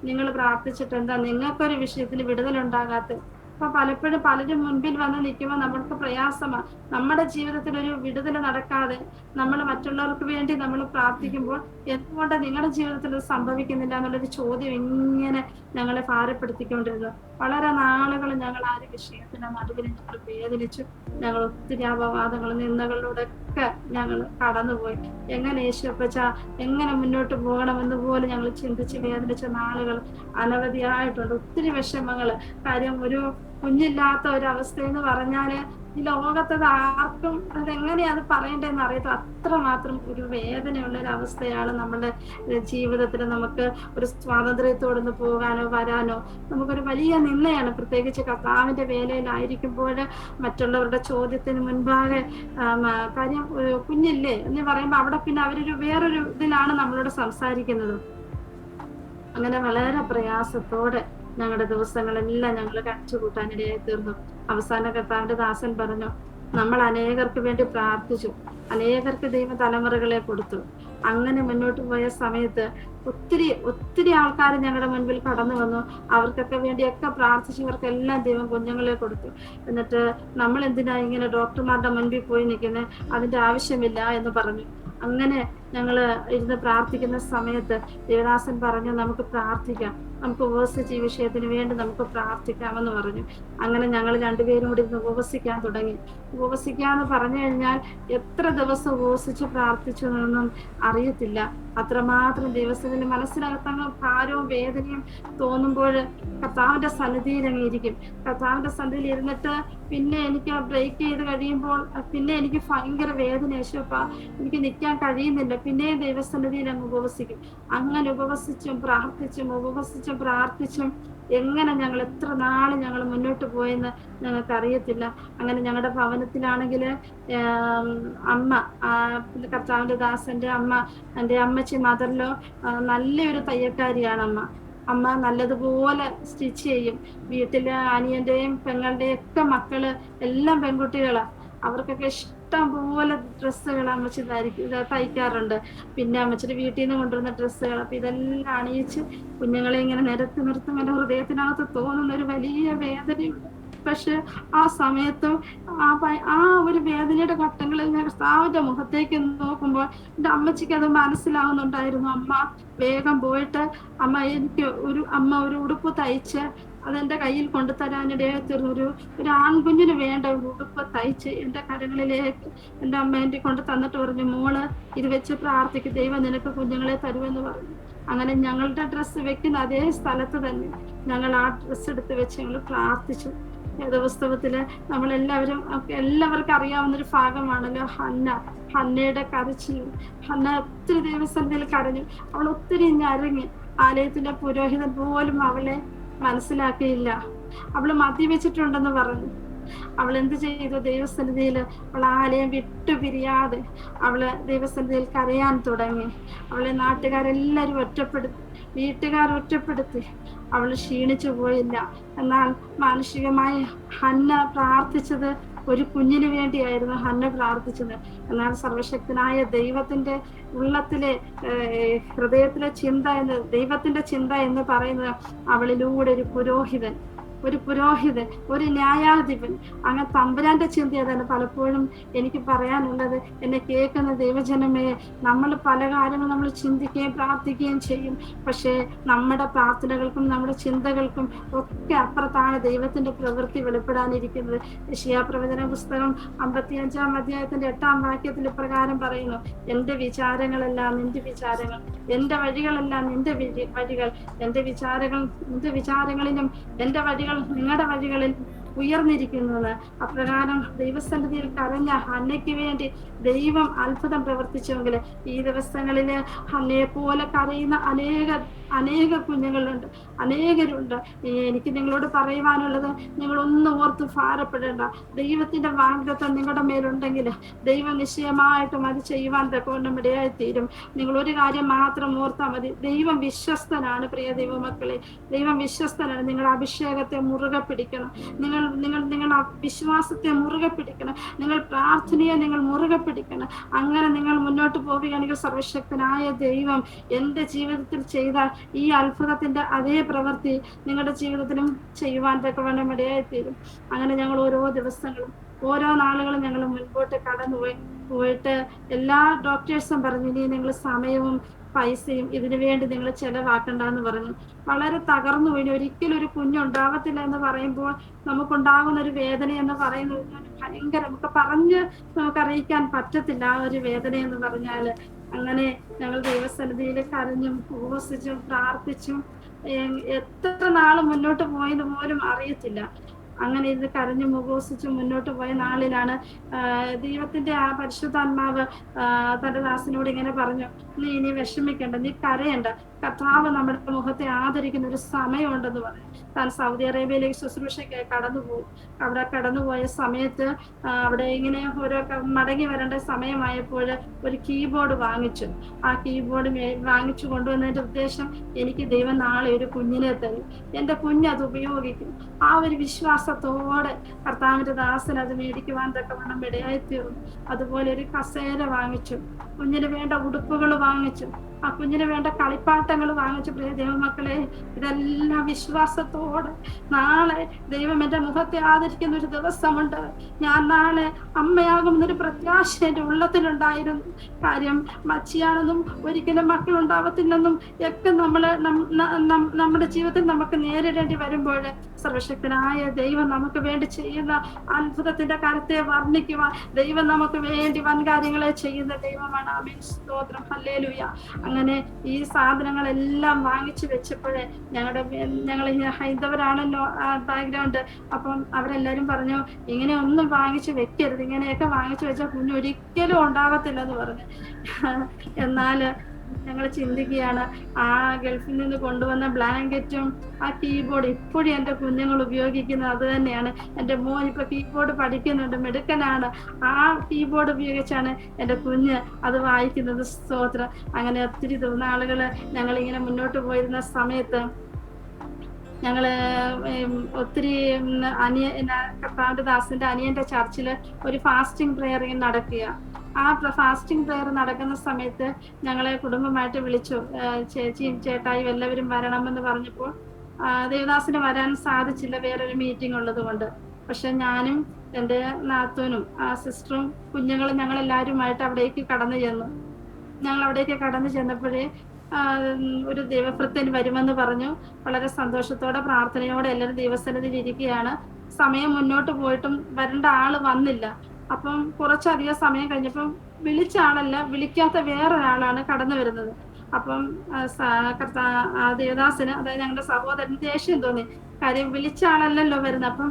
നിങ്ങൾ പ്രാർത്ഥിച്ചിട്ട് എന്താ നിങ്ങൾക്കൊരു വിഷയത്തിൽ വിടുതലുണ്ടാകാത്ത? അപ്പൊ പലപ്പോഴും പലരും മുൻപിൽ വന്ന് നിൽക്കുമ്പോൾ നമ്മൾക്ക് പ്രയാസമാണ്. നമ്മുടെ ജീവിതത്തിൽ ഒരു വിടുതൽ നടക്കാതെ നമ്മൾ മറ്റുള്ളവർക്ക് വേണ്ടി നമ്മൾ പ്രാർത്ഥിക്കുമ്പോൾ എന്തുകൊണ്ട് നിങ്ങളുടെ ജീവിതത്തിൽ സംഭവിക്കുന്നില്ല എന്നുള്ളൊരു ചോദ്യം ഇങ്ങനെ ഞങ്ങളെ ഭാരപ്പെടുത്തിക്കൊണ്ടിരുന്നു. വളരെ നാളുകൾ ഞങ്ങൾ ആ ഒരു വിഷയത്തിന്റെ നടുവിൽ ഞങ്ങൾ വേദനിച്ചു. ഞങ്ങൾ ഒത്തിരി അപവാദങ്ങളും നിന്ദകളിലൂടെ ഒക്കെ ഞങ്ങൾ കടന്നുപോയി. എങ്ങനെ യേശുപ്പച്ച എങ്ങനെ മുന്നോട്ട് പോകണമെന്ന് പോലും ഞങ്ങൾ ചിന്തിച്ച് വേദനിച്ച നാളുകൾ അനവധിയായിട്ടുണ്ട്. ഒത്തിരി വിഷമങ്ങള്. കാര്യം ഒരു കുഞ്ഞില്ലാത്ത ഒരവസ്ഥയെന്ന് പറഞ്ഞാല് ഈ ലോകത്തത് ആർക്കും അതെങ്ങനെയാ അത് പറയണ്ടെന്ന് അറിയാത്ത അത്രമാത്രം ഒരു വേദനയുള്ള ഒരു അവസ്ഥയാണ് നമ്മുടെ ജീവിതത്തിൽ. നമുക്ക് ഒരു സ്വാതന്ത്ര്യത്തോടൊന്ന് പോകാനോ വരാനോ നമുക്കൊരു വലിയ നിന്ദയാണ്. പ്രത്യേകിച്ച് കർത്താവിന്റെ വേലയിലായിരിക്കുമ്പോൾ മറ്റുള്ളവരുടെ ചോദ്യത്തിന് മുൻപാകെ കാര്യം കുഞ്ഞില്ലേ എന്ന് പറയുമ്പോൾ അവിടെ പിന്നെ അവരൊരു വേറൊരു ഇതിലാണ് നമ്മളോട് സംസാരിക്കുന്നത്. അങ്ങനെ വളരെ പ്രയാസത്തോടെ ഞങ്ങളുടെ ദിവസങ്ങളെല്ലാം ഞങ്ങൾ കഴിച്ചു കൂട്ടാനിടയായി തീർന്നു. അവസാന കർത്താവിന്റെ ദാസൻ പറഞ്ഞു, നമ്മൾ അനേകർക്ക് വേണ്ടി പ്രാർത്ഥിച്ചു, അനേകർക്ക് ദൈവ തലമുറകളെ കൊടുത്തു. അങ്ങനെ മുന്നോട്ട് പോയ സമയത്ത് ഒത്തിരി ആൾക്കാർ ഞങ്ങളുടെ മുൻപിൽ കടന്നു വന്നു. അവർക്കൊക്കെ വേണ്ടിയൊക്കെ പ്രാർത്ഥിച്ചവർക്കെല്ലാം ദൈവം കുഞ്ഞുങ്ങളെ കൊടുത്തു. എന്നിട്ട് നമ്മൾ എന്തിനാ ഇങ്ങനെ ഡോക്ടർമാരുടെ മുൻപിൽ പോയി നിൽക്കുന്നത്, അതിന്റെ ആവശ്യമില്ല എന്ന് പറഞ്ഞു. അങ്ങനെ ഞങ്ങൾ ഇരുന്ന് പ്രാർത്ഥിക്കുന്ന സമയത്ത് ദേവദാസൻ പറഞ്ഞു, നമുക്ക് പ്രാർത്ഥിക്കാം, നമുക്ക് ഉപവസിച്ച് ഈ വിഷയത്തിന് വേണ്ടി നമുക്ക് പ്രാർത്ഥിക്കാമെന്ന് പറഞ്ഞു. അങ്ങനെ ഞങ്ങൾ രണ്ടുപേരും കൂടി ഇരുന്ന് ഉപവസിക്കാൻ തുടങ്ങി. ഉപവസിക്കാന്ന് പറഞ്ഞു കഴിഞ്ഞാൽ എത്ര ദിവസം ഉപവസിച്ച് പ്രാർത്ഥിച്ചു എന്നൊന്നും അറിയത്തില്ല. അത്രമാത്രം ദിവസത്തിന്റെ മനസ്സിനകത്തങ്ങ് ഭാരവും വേദനയും തോന്നുമ്പോൾ കർത്താവിന്റെ സന്നിധിയിൽ അങ്ങ് ഇരിക്കും. കർത്താവിന്റെ സന്നിധിയിൽ ഇരുന്നിട്ട് പിന്നെ എനിക്ക് ബ്രേക്ക് ചെയ്ത് കഴിയുമ്പോൾ പിന്നെ എനിക്ക് ഭയങ്കര വേദന, യേശുവപ്പാ എനിക്ക് നിൽക്കാൻ കഴിയുന്നില്ല. പിന്നെയും ദൈവസന്നിധിയിൽ അങ്ങ് ഉപവസിക്കും. അങ്ങനെ ഉപവസിച്ചും പ്രാർത്ഥിച്ചും എങ്ങനെ ഞങ്ങൾ എത്ര നാള് ഞങ്ങൾ മുന്നോട്ട് പോയെന്ന് ഞങ്ങൾക്ക് അറിയത്തില്ല. അങ്ങനെ ഞങ്ങളുടെ ഭവനത്തിലാണെങ്കിൽ അമ്മ, കർത്താവിന്റെ ദാസന്റെ അമ്മ, എൻ്റെ അമ്മച്ചി മദറിലോ നല്ലൊരു തയ്യൽക്കാരിയാണ് അമ്മ നല്ലതുപോലെ സ്റ്റിച്ച് ചെയ്യും. വീട്ടിലെ അനിയന്റെയും പെങ്ങളുടെയും ഒക്കെ മക്കള് എല്ലാം പെൺകുട്ടികളാ. അവർക്കൊക്കെ ഇഷ്ടം പോലെ ഡ്രസ്സുകൾ അമ്മച്ചി തയ്ക്കാറുണ്ട്. പിന്നെ അമ്മച്ചിയുടെ വീട്ടിൽ നിന്ന് കൊണ്ടുവരുന്ന ഡ്രസ്സുകൾ, അപ്പൊ ഇതെല്ലാം അണിയിച്ച് കുഞ്ഞുങ്ങളെ ഇങ്ങനെ നിർത്തും. എൻ്റെ ഹൃദയത്തിനകത്ത് തോന്നുന്ന ഒരു വലിയ വേദനയുണ്ട്. പക്ഷെ ആ സമയത്തും ആ ഒരു വേദനയുടെ ഘട്ടങ്ങളിൽ ഞാൻ കർത്താവിന്റെ മുഖത്തേക്ക് നോക്കുമ്പോൾ എൻ്റെ അമ്മച്ചിക്ക് അത് മനസ്സിലാവുന്നുണ്ടായിരുന്നു. അമ്മ വേഗം പോയിട്ട് എനിക്ക് ഒരു ഉടുപ്പ് തയ്ച്ച് അതെന്റെ കയ്യിൽ കൊണ്ടുതരാനിടയായിട്ട് ഒരു ആൺകുഞ്ഞിന് വേണ്ട ഒരു ഉടുപ്പ് തയ്ച്ച് എൻ്റെ കരങ്ങളിലേക്ക് എൻ്റെ അമ്മ എൻ്റെ കൊണ്ട് തന്നിട്ട് പറഞ്ഞു, മോള് ഇത് വെച്ച് പ്രാർത്ഥിക്കും, ദൈവം നിനക്ക് കുഞ്ഞുങ്ങളെ തരുമെന്ന് പറഞ്ഞു. അങ്ങനെ ഞങ്ങളുടെ ഡ്രസ്സ് വെക്കുന്ന അതേ സ്ഥലത്ത് തന്നെ ഞങ്ങൾ ആ ഡ്രസ്സ് എടുത്ത് വെച്ച് ഞങ്ങൾ പ്രാർത്ഥിച്ചു. വേദപുസ്തകത്തില് എല്ലാവർക്കും അറിയാവുന്നൊരു ഭാഗമാണല്ലോ ഹന്നയുടെ കരച്ചിൽ. ഹന്ന ഒത്തിരി ദൈവസന്നിധിയിൽ കരഞ്ഞു. അവൾ ഒത്തിരി ഞരങ്ങി. ആലയത്തിന്റെ പുരോഹിതൻ പോലും അവളെ മനസ്സിലാക്കിയില്ല. അവള് മദ്യപിച്ചിട്ടുണ്ടെന്ന് പറഞ്ഞു. അവൾ എന്ത് ചെയ്തു? ദൈവസന്നിധിയിൽ അവൾ ആലയം വിട്ടുപിരിയാതെ അവള് ദൈവസന്നിധിയിൽ കരയാൻ തുടങ്ങി. അവളെ നാട്ടുകാരെല്ലാരും വീട്ടുകാർ ഒറ്റപ്പെടുത്തി. അവൾ ക്ഷീണിച്ചു പോയില്ല. എന്നാൽ മാനുഷികമായി ഹന്ന പ്രാർത്ഥിച്ചത് ഒരു കുഞ്ഞിന് വേണ്ടിയായിരുന്നു ഹന്ന പ്രാർത്ഥിച്ചത്. എന്നാൽ സർവശക്തനായ ദൈവത്തിന്റെ ഉള്ളത്തിലെ ഹൃദയത്തിലെ ദൈവത്തിന്റെ ചിന്ത എന്ന് പറയുന്നത് അവളിലൂടെ ഒരു പുരോഹിതൻ, ഒരു ന്യായാധിപൻ, അങ്ങനെ തമ്പുരാന്റെ ചിന്ത അതാണ് പലപ്പോഴും എനിക്ക് പറയാനുള്ളത്. എന്നെ കേൾക്കുന്ന ദൈവജനമേ, നമ്മൾ പല കാര്യങ്ങളും നമ്മൾ ചിന്തിക്കുകയും പ്രാർത്ഥിക്കുകയും ചെയ്യും. പക്ഷേ നമ്മുടെ പ്രാർത്ഥനകൾക്കും നമ്മുടെ ചിന്തകൾക്കും ഒക്കെ അപ്പുറത്താണ് ദൈവത്തിന്റെ പ്രവൃത്തി വെളിപ്പെടാനിരിക്കുന്നത്. യെശയ്യാ പ്രവചന പുസ്തകം 55-ാം അധ്യായത്തിന്റെ 8-ാം വാക്യത്തിൽ ഇപ്രകാരം പറയുന്നു, എൻ്റെ വിചാരങ്ങളെല്ലാം നിന്റെ വിചാരങ്ങൾ, എൻ്റെ വഴികളെല്ലാം നിന്റെ വഴികൾ, എൻ്റെ വിചാരങ്ങളിലും എൻ്റെ വഴികൾ നിങ്ങളുടെ വഴികളിൽ ഉയർന്നിരിക്കുന്നത്. അപ്രകാരം ദൈവസന്നിധിയിൽ കരഞ്ഞ ഹന്നയ്ക്ക് വേണ്ടി ദൈവം അത്ഭുതം പ്രവർത്തിച്ചുവെങ്കിൽ ഈ ദിവസങ്ങളില് ഹന്നയെ പോലെ കരയുന്ന അനേക കുഞ്ഞുങ്ങളുണ്ട്, അനേകരുണ്ട്. എനിക്ക് നിങ്ങളോട് പറയുവാനുള്ളത്, നിങ്ങളൊന്നും ഓർത്ത് ഭാരപ്പെടേണ്ട. ദൈവത്തിന്റെ വാഗ്ദത്തം നിങ്ങളുടെ മേലുണ്ടെങ്കിൽ ദൈവം നിശ്ചയമായിട്ടും അത് ചെയ്യുവാൻ തക്കവണ്ണം ഇടയായിത്തീരും. നിങ്ങൾ ഒരു കാര്യം മാത്രം ഓർത്താൽ മതി, ദൈവം വിശ്വസ്തനാണ്. പ്രിയ ദൈവമക്കളെ, ദൈവം വിശ്വസ്തനാണ്. നിങ്ങൾ അഭിഷേകത്തെ മുറുകെ പിടിക്കണം. നിങ്ങൾ വിശ്വാസത്തെ മുറുകെ പിടിക്കണം. നിങ്ങൾ പ്രാർത്ഥനയെ നിങ്ങൾ മുറുകെ പിടിക്കണം. അങ്ങനെ നിങ്ങൾ മുന്നോട്ട് പോവുകയാണെങ്കിൽ സർവശക്തനായ ദൈവം എൻ്റെ ജീവിതത്തിൽ ചെയ്ത ഈ അത്ഭുതത്തിന്റെ അതേ പ്രവൃത്തി നിങ്ങളുടെ ജീവിതത്തിലും ചെയ്യുവാൻ തക്കവണ്ണം ഇടയായിത്തീരും. അങ്ങനെ ഞങ്ങൾ ഓരോ ദിവസങ്ങളും ഓരോ നാളുകളും ഞങ്ങൾ മുൻപോട്ട് പോയിട്ട് എല്ലാ ഡോക്ടേഴ്സും പറഞ്ഞു, ഇനി നിങ്ങൾ സമയവും പൈസയും ഇതിനു വേണ്ടി നിങ്ങൾ ചെലവാക്കണ്ടെന്ന് പറഞ്ഞു. വളരെ തകർന്നു പോയി. ഒരിക്കലും ഒരു കുഞ്ഞുണ്ടാവത്തില്ല എന്ന് പറയുമ്പോൾ നമുക്കുണ്ടാകുന്ന ഒരു വേദന എന്ന് പറയുന്നത് ഭയങ്കര, നമുക്കറിയിക്കാൻ പറ്റത്തില്ല ആ ഒരു വേദന എന്ന് പറഞ്ഞാല്. അങ്ങനെ ഞങ്ങൾ ദൈവസന്നിധിയിൽ കരഞ്ഞും ഉപവസിച്ചും പ്രാർത്ഥിച്ചും എത്ര നാള് മുന്നോട്ട് പോയെന്ന് പോലും അറിയത്തില്ല. അങ്ങനെ ഇത് കരഞ്ഞു ഉപവസിച്ചു മുന്നോട്ട് പോയ നാളിലാണ് ദൈവത്തിന്റെ ആ പരിശുദ്ധാത്മാവ് തന്റെ ദാസനോട് ഇങ്ങനെ പറഞ്ഞു, നീ ഇനി വിഷമിക്കണ്ട, നീ കരയണ്ട, കർത്താവ് നമ്മുടെ മുഖത്തെ ആദരിക്കുന്ന ഒരു സമയമുണ്ടെന്ന് പറഞ്ഞു. താൻ സൗദി അറേബ്യയിലേക്ക് ശുശ്രൂഷയ്ക്ക് അവിടെ കടന്നുപോയ സമയത്ത് അവിടെ ഇങ്ങനെ ഓരോ മടങ്ങി വരേണ്ട സമയമായപ്പോൾ ഒരു കീബോർഡ് വാങ്ങിച്ചു. ആ കീബോർഡ് വാങ്ങിച്ചു കൊണ്ടുവന്നതിന്റെ ഉദ്ദേശം, എനിക്ക് ദൈവം നാളെ ഒരു കുഞ്ഞിനെ തരും, എൻ്റെ കുഞ്ഞത് ഉപയോഗിക്കും. ആ ഒരു വിശ്വാസത്തോടെ കർത്താവിന്റെ ദാസൻ അത് മേടിക്കുവാൻ തക്കവണ്ണം ഇടയായിത്തീർന്നു. അതുപോലെ ഒരു കസേര വാങ്ങിച്ചു, കുഞ്ഞിന് വേണ്ട ഉടുപ്പുകൾ വാങ്ങിച്ചു. ആ കുഞ്ഞിന് വേണ്ട കളിപ്പാട്ടങ്ങൾ വാങ്ങിച്ചു. പ്രിയ ദൈവമക്കളെ, ഇതെല്ലാം വിശ്വാസത്തോടെ നാളെ ദൈവം എന്റെ മുഖത്തെ ആദരിക്കുന്ന ഒരു ദിവസമുണ്ട്. ഞാൻ നാളെ അമ്മയാകുമെന്നൊരു പ്രത്യാശ എന്റെ ഉള്ളത്തിലുണ്ടായിരുന്നു. കാര്യം മച്ചിയാണെന്നും ഒരിക്കലും മക്കളുണ്ടാവത്തില്ലെന്നും ഒക്കെ നമ്മുടെ ജീവിതത്തിൽ നമുക്ക് നേരിടേണ്ടി വരുമ്പോൾ സർവശക്തനായ ദൈവം നമുക്ക് വേണ്ടി ചെയ്യുന്ന അത്ഭുതത്തിന്റെ കരത്തെ വർണ്ണിക്കുവാൻ ദൈവം നമുക്ക് വേണ്ടി വൻകാര്യങ്ങളെ ചെയ്യുന്ന ദൈവമാണ്. ആമേൻ, സ്തോത്രം, ഹല്ലേലൂയ. അങ്ങനെ ഈ സാധനങ്ങളെല്ലാം വാങ്ങിച്ചു വെച്ചപ്പോഴേ ഞങ്ങൾ ഹൈന്ദവരാണല്ലോ ബാക്ക്ഗ്രൗണ്ട്. അപ്പം അവരെല്ലാരും പറഞ്ഞു, ഇങ്ങനെ ഒന്നും വാങ്ങിച്ചു വെക്കരുത്, ഇങ്ങനെയൊക്കെ വാങ്ങിച്ചു വെച്ചാൽ കുഞ്ഞൊരിക്കലും ഉണ്ടാകത്തില്ലെന്ന് പറഞ്ഞു. എന്നാല് ഞങ്ങൾ ചിന്തിക്കുകയാണ്, ആ ഗൾഫിൽ നിന്ന് കൊണ്ടുവന്ന ബ്ലാങ്കറ്റും ആ കീബോർഡ് ഇപ്പോഴും എൻ്റെ കുഞ്ഞുങ്ങൾ ഉപയോഗിക്കുന്നത് അത് തന്നെയാണ്. എൻ്റെ മോൻ ഇപ്പൊ കീബോർഡ് പഠിക്കുന്നുണ്ട്, മിടുക്കനാണ്. ആ കീബോർഡ് ഉപയോഗിച്ചാണ് എൻ്റെ കുഞ്ഞ് അത് വായിക്കുന്നത്. സ്തോത്രം. അങ്ങനെ ഒത്തിരി നാളുകള് ഞങ്ങളിങ്ങനെ മുന്നോട്ട് പോയിരുന്ന സമയത്ത് ഞങ്ങള് ഒത്തിരി കർത്താവിന്റെ ദാസിന്റെ അനിയന്റെ ചർച്ചില് ഒരു ഫാസ്റ്റിംഗ് പ്രെയർ നടക്കുക. ആ ഫാസ്റ്റിംഗ് പ്രെയർ നടക്കുന്ന സമയത്ത് ഞങ്ങളെ കുടുംബമായിട്ട് വിളിച്ചു. ചേച്ചിയും ചേട്ടായും എല്ലാവരും വരണമെന്ന് പറഞ്ഞപ്പോൾ ദേവദാസിന് വരാൻ സാധിച്ചില്ല, വേറൊരു മീറ്റിംഗ് ഉള്ളത് കൊണ്ട്. പക്ഷെ ഞാനും എൻ്റെ നാത്തൂനും സിസ്റ്ററും കുഞ്ഞുങ്ങളും ഞങ്ങളെല്ലാവരുമായിട്ട് അവിടേക്ക് കടന്നു ചെന്നു. ഞങ്ങൾ അവിടേക്ക് കടന്നു ചെന്നപ്പോഴേ ഒരു ദൈവഭൃത്യൻ വരുമെന്ന് പറഞ്ഞു. വളരെ സന്തോഷത്തോടെ പ്രാർത്ഥനയോടെ എല്ലാവരും ദൈവസന്നിധിയിൽ ഇരിക്കുകയാണ്. സമയം മുന്നോട്ട് പോയിട്ടും വരേണ്ട ആള് വന്നില്ല. അപ്പം കുറച്ചധികം സമയം കഴിഞ്ഞപ്പം വിളിച്ച ആളല്ല, വിളിക്കാത്ത വേറൊരാളാണ് കടന്നു വരുന്നത്. അപ്പം ദേവദാസിന്, അതായത് ഞങ്ങളുടെ സഹോദരന് ദേഷ്യം തോന്നി. കാര്യം വിളിച്ച ആളല്ലല്ലോ വരുന്നത്. അപ്പം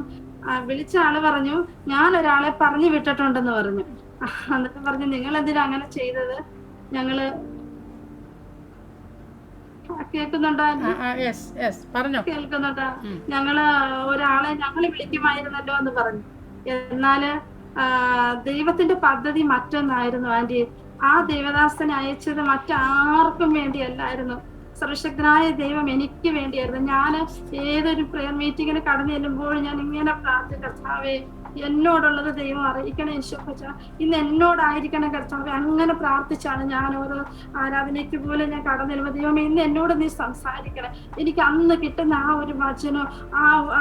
വിളിച്ച ആള് പറഞ്ഞു, ഞാൻ ഒരാളെ പറഞ്ഞു വിട്ടിട്ടുണ്ടെന്ന് പറഞ്ഞു. എന്നിട്ട് പറഞ്ഞു, നിങ്ങൾ എന്തിനാ അങ്ങനെ ചെയ്തത്? ഞങ്ങള് കേൾക്കുന്നുണ്ടോ? കേൾക്കുന്നുണ്ടോ? ഒരാളെ ഞങ്ങള് വിളിക്കുമായിരുന്നല്ലോ എന്ന് പറഞ്ഞു. എന്നാല് ദൈവത്തിന്റെ പദ്ധതി മറ്റൊന്നായിരുന്നു ആന്റി. ആ ദേവദാസനെ അയച്ചത് മറ്റാർക്കും വേണ്ടിയല്ലായിരുന്നു. സർവശക്തനായ ദൈവം എനിക്ക് വേണ്ടിയായിരുന്നു. ഞാൻ ഏതൊരു പ്രെയർ മീറ്റിങ്ങിന് കടന്നു ചെല്ലുമ്പോൾ ഞാൻ ഇങ്ങനെ പ്രാർത്ഥിക്കും, കർത്താവേ എന്നോടുള്ളത് ദൈവം അറിയിക്കണേ യേശുപ്പച്ച, ഇന്ന് എന്നോടായിരിക്കണം കർത്താവേ. അങ്ങനെ പ്രാർത്ഥിച്ചാണ് ഞാൻ ഓരോ ആരാധനയ്ക്ക് പോലെ ഞാൻ കടന്നു വരുമ്പോൾ, ദൈവമേ ഇന്ന് എന്നോട് നീ സംസാരിക്കണം. എനിക്ക് അന്ന് കിട്ടുന്ന ആ ഒരു വചനം,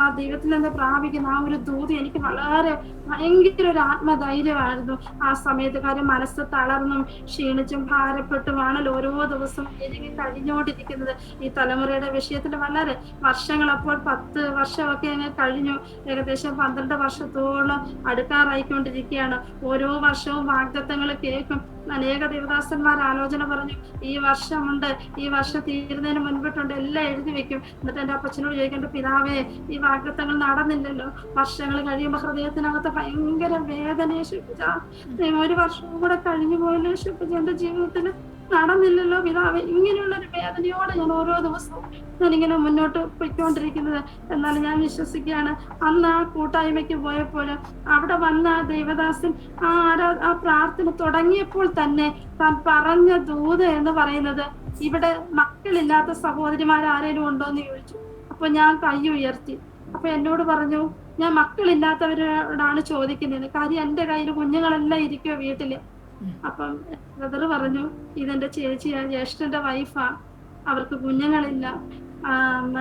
ആ ദൈവത്തിൽ നിന്ന് പ്രാപിക്കുന്ന ആ ഒരു ദൂതി എനിക്ക് വളരെ ഭയങ്കര ഒരു ആത്മധൈര്യമായിരുന്നു ആ സമയത്ത്. കാര്യം മനസ്സ് തളർന്നും ക്ഷീണിച്ചും ഭാരപ്പെട്ടുമാണല്ലോ ഓരോ ദിവസം എനിക്ക് കഴിഞ്ഞുകൊണ്ടിരിക്കുന്നത്. ഈ തലമുറയുടെ വിഷയത്തിൽ വളരെ വർഷങ്ങൾ, അപ്പോൾ 10 വർഷമൊക്കെ അങ്ങ് കഴിഞ്ഞു. ഏകദേശം 12 വർഷത്തോളം അടുക്കാറായിക്കൊണ്ടിരിക്കുകയാണ്. ഓരോ വർഷവും വാഗ്ദത്തങ്ങൾ കേൾക്കും. അനേക ദേവദാസന്മാർ ആലോചന പറഞ്ഞു, ഈ വർഷമുണ്ട്, ഈ വർഷം തീരുന്നതിന് മുൻപിട്ടുണ്ട്, എല്ലാം എഴുതി വെക്കും. എന്നിട്ട് എൻ്റെ അപ്പച്ചനോട് ചോദിക്കേണ്ട, പിതാവേ ഈ വാഗ്ദത്തങ്ങൾ നടന്നില്ലല്ലോ. വർഷങ്ങൾ കഴിയുമ്പോൾ ഹൃദയത്തിനകത്ത് ഭയങ്കര വേദനയെ ശുഭിച്ച, ഒരു വർഷവും കൂടെ കഴിഞ്ഞു പോയല്ലോ ശുഭിച്ച, എൻ്റെ ജീവിതത്തിൽ നടന്നില്ലല്ലോ പിതാവേ. ഇങ്ങനെയുള്ളൊരു വേദനയോടെ ഞാൻ ഓരോ ദിവസവും ഞാനിങ്ങനെ മുന്നോട്ട് പോയിക്കൊണ്ടിരിക്കുന്നത്. എന്നാൽ ഞാൻ വിശ്വസിക്കുകയാണ്, അന്ന് ആ കൂട്ടായ്മയ്ക്ക് പോയപ്പോൾ അവിടെ വന്ന ദേവദാസൻ ആ പ്രാർത്ഥന തുടങ്ങിയപ്പോൾ തന്നെ താൻ പറഞ്ഞ ദൂത് എന്ന് പറയുന്നത്, ഇവിടെ മക്കളില്ലാത്ത സഹോദരിമാർ ആരേലും ഉണ്ടോ എന്ന് ചോദിച്ചു. അപ്പൊ ഞാൻ കൈ ഉയർത്തി. അപ്പൊ എന്നോട് പറഞ്ഞു, ഞാൻ മക്കളില്ലാത്തവരോടാണ് ചോദിക്കുന്നത്, കാര്യം എൻ്റെ കയ്യിൽ കുഞ്ഞുങ്ങളെല്ലാം ഇരിക്കുവോ വീട്ടില്. അപ്പം ബ്രദർ പറഞ്ഞു, ഇതെന്റെ ചേച്ചിയാ, ജ്യേഷ്ഠന്റെ വൈഫാ, അവർക്ക് കുഞ്ഞുങ്ങളില്ല.